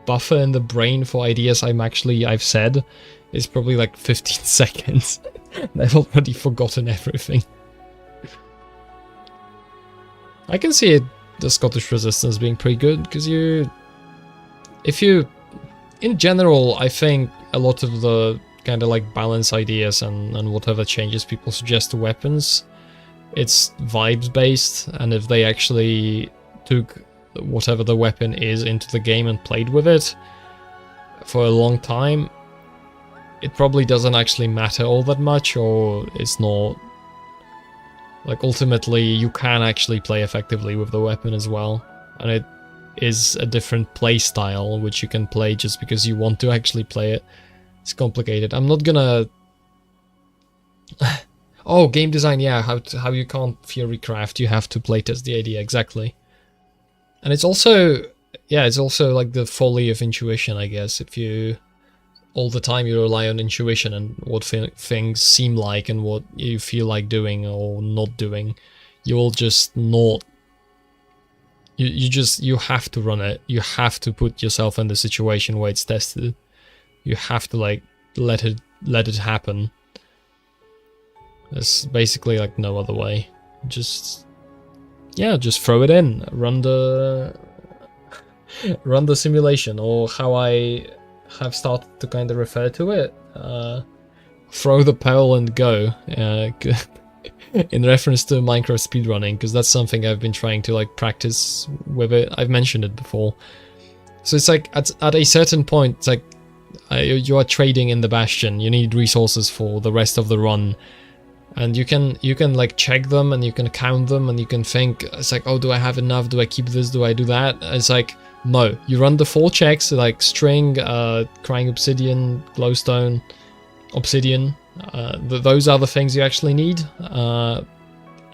buffer in the brain for ideas I've said is probably like 15 seconds. I've already forgotten everything. I can see it the Scottish Resistance being pretty good, because in general, I think a lot of the kind of like balance ideas and whatever changes people suggest to weapons, it's vibes based, and if they actually took whatever the weapon is into the game and played with it for a long time, it probably doesn't actually matter all that much, or it's not... Like, ultimately, you can actually play effectively with the weapon as well, and it is a different play style, which you can play just because you want to actually play it. It's complicated. I'm not gonna... Oh, game design, yeah, how you can't theory craft, you have to playtest the idea, exactly. And it's also... Yeah, it's also like the folly of intuition, I guess. If you... all the time you rely on intuition and what things seem like and what you feel like doing or not doing, you will just not... You have to run it. You have to put yourself in the situation where it's tested. You have to like let it happen. There's basically like no other way. Just throw it in. Run the simulation, or how I have started to kind of refer to it, throw the pearl and go, in reference to Minecraft speedrunning, because that's something I've been trying to like practice with it. I've mentioned it before. So it's like at a certain point, it's like you are trading in the Bastion, you need resources for the rest of the run, and you can like check them and you can count them and you can think, it's like, oh, do I have enough, do I keep this, do I do that? It's like, no, you run the 4 checks, like string, crying obsidian, glowstone, obsidian. Those are the things you actually need.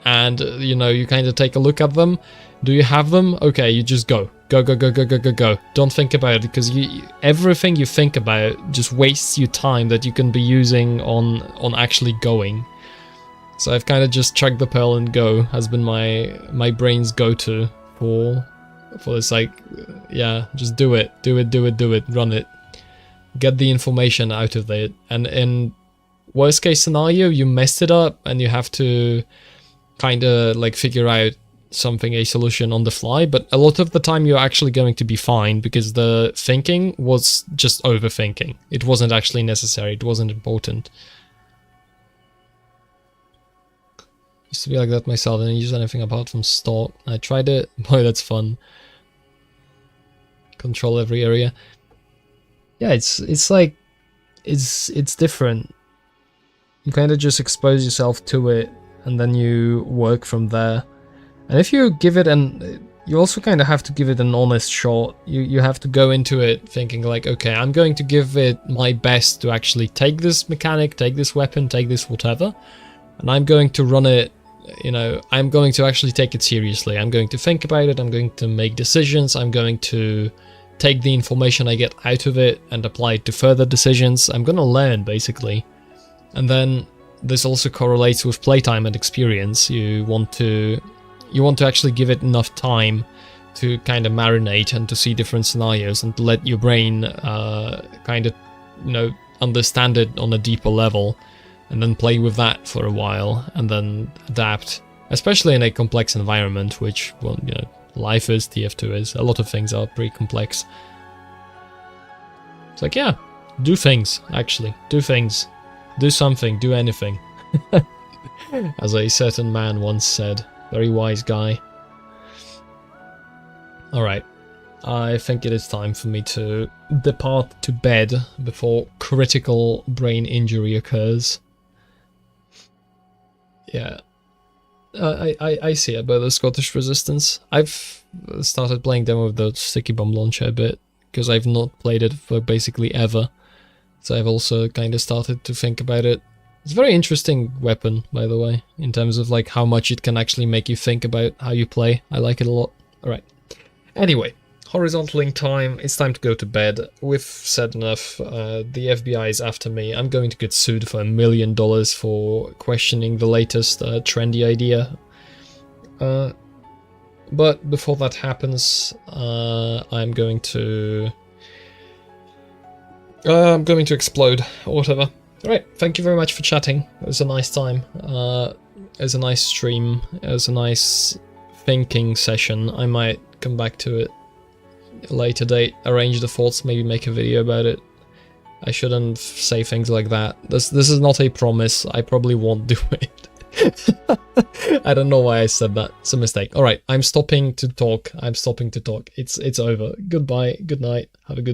And, you know, you kind of take a look at them. Do you have them? Okay, you just go. Go. Don't think about it, because everything you think about just wastes you time that you can be using on actually going. So I've kind of just chucked the pearl and go has been my brain's go-to for this, like, yeah, just do it, run it, get the information out of it, and in worst case scenario, you messed it up and you have to kind of like figure out a solution on the fly, but a lot of the time you're actually going to be fine, because the thinking was just overthinking. It wasn't actually necessary, it wasn't important. Used to be like that myself, I didn't use anything apart from stock. I tried it, boy, that's fun. Control every area. Yeah, it's like, it's different. You kind of just expose yourself to it, and then you work from there. And if you give it you also kind of have to give it an honest shot. You have to go into it thinking like, okay, I'm going to give it my best to actually take this mechanic, take this weapon, take this whatever, and I'm going to run it. You know, I'm going to actually take it seriously. I'm going to think about it, I'm going to make decisions, I'm going to take the information I get out of it and apply it to further decisions. I'm going to learn, basically. And then this also correlates with playtime and experience. You want to actually give it enough time to kind of marinate and to see different scenarios and to let your brain kind of, you know, understand it on a deeper level, and then play with that for a while and then adapt, especially in a complex environment, which, well, you know, life is, TF2 is, a lot of things are pretty complex. It's like, yeah, do things, actually, do things, do something, do anything. As a certain man once said, very wise guy. Alright, I think it is time for me to depart to bed before critical brain injury occurs. Yeah, I see about the Scottish Resistance. I've started playing them with the Sticky Bomb Launcher a bit, because I've not played it for basically ever. So I've also kind of started to think about it. It's a very interesting weapon, by the way, in terms of like how much it can actually make you think about how you play. I like it a lot. Alright. Anyway, horizontal link time. It's time to go to bed. We've said enough. The FBI is after me. I'm going to get sued for $1 million for questioning the latest trendy idea. But before that happens, I'm going to explode or whatever. Alright, thank you very much for chatting. It was a nice time. It was a nice stream. It was a nice thinking session. I might come back to it later date, arrange the thoughts, maybe make a video about it. I shouldn't say things like that. This is not a promise. I probably won't do it. I don't know why I said that. It's a mistake. All right, I'm stopping to talk. It's over. Goodbye. Good night. Have a good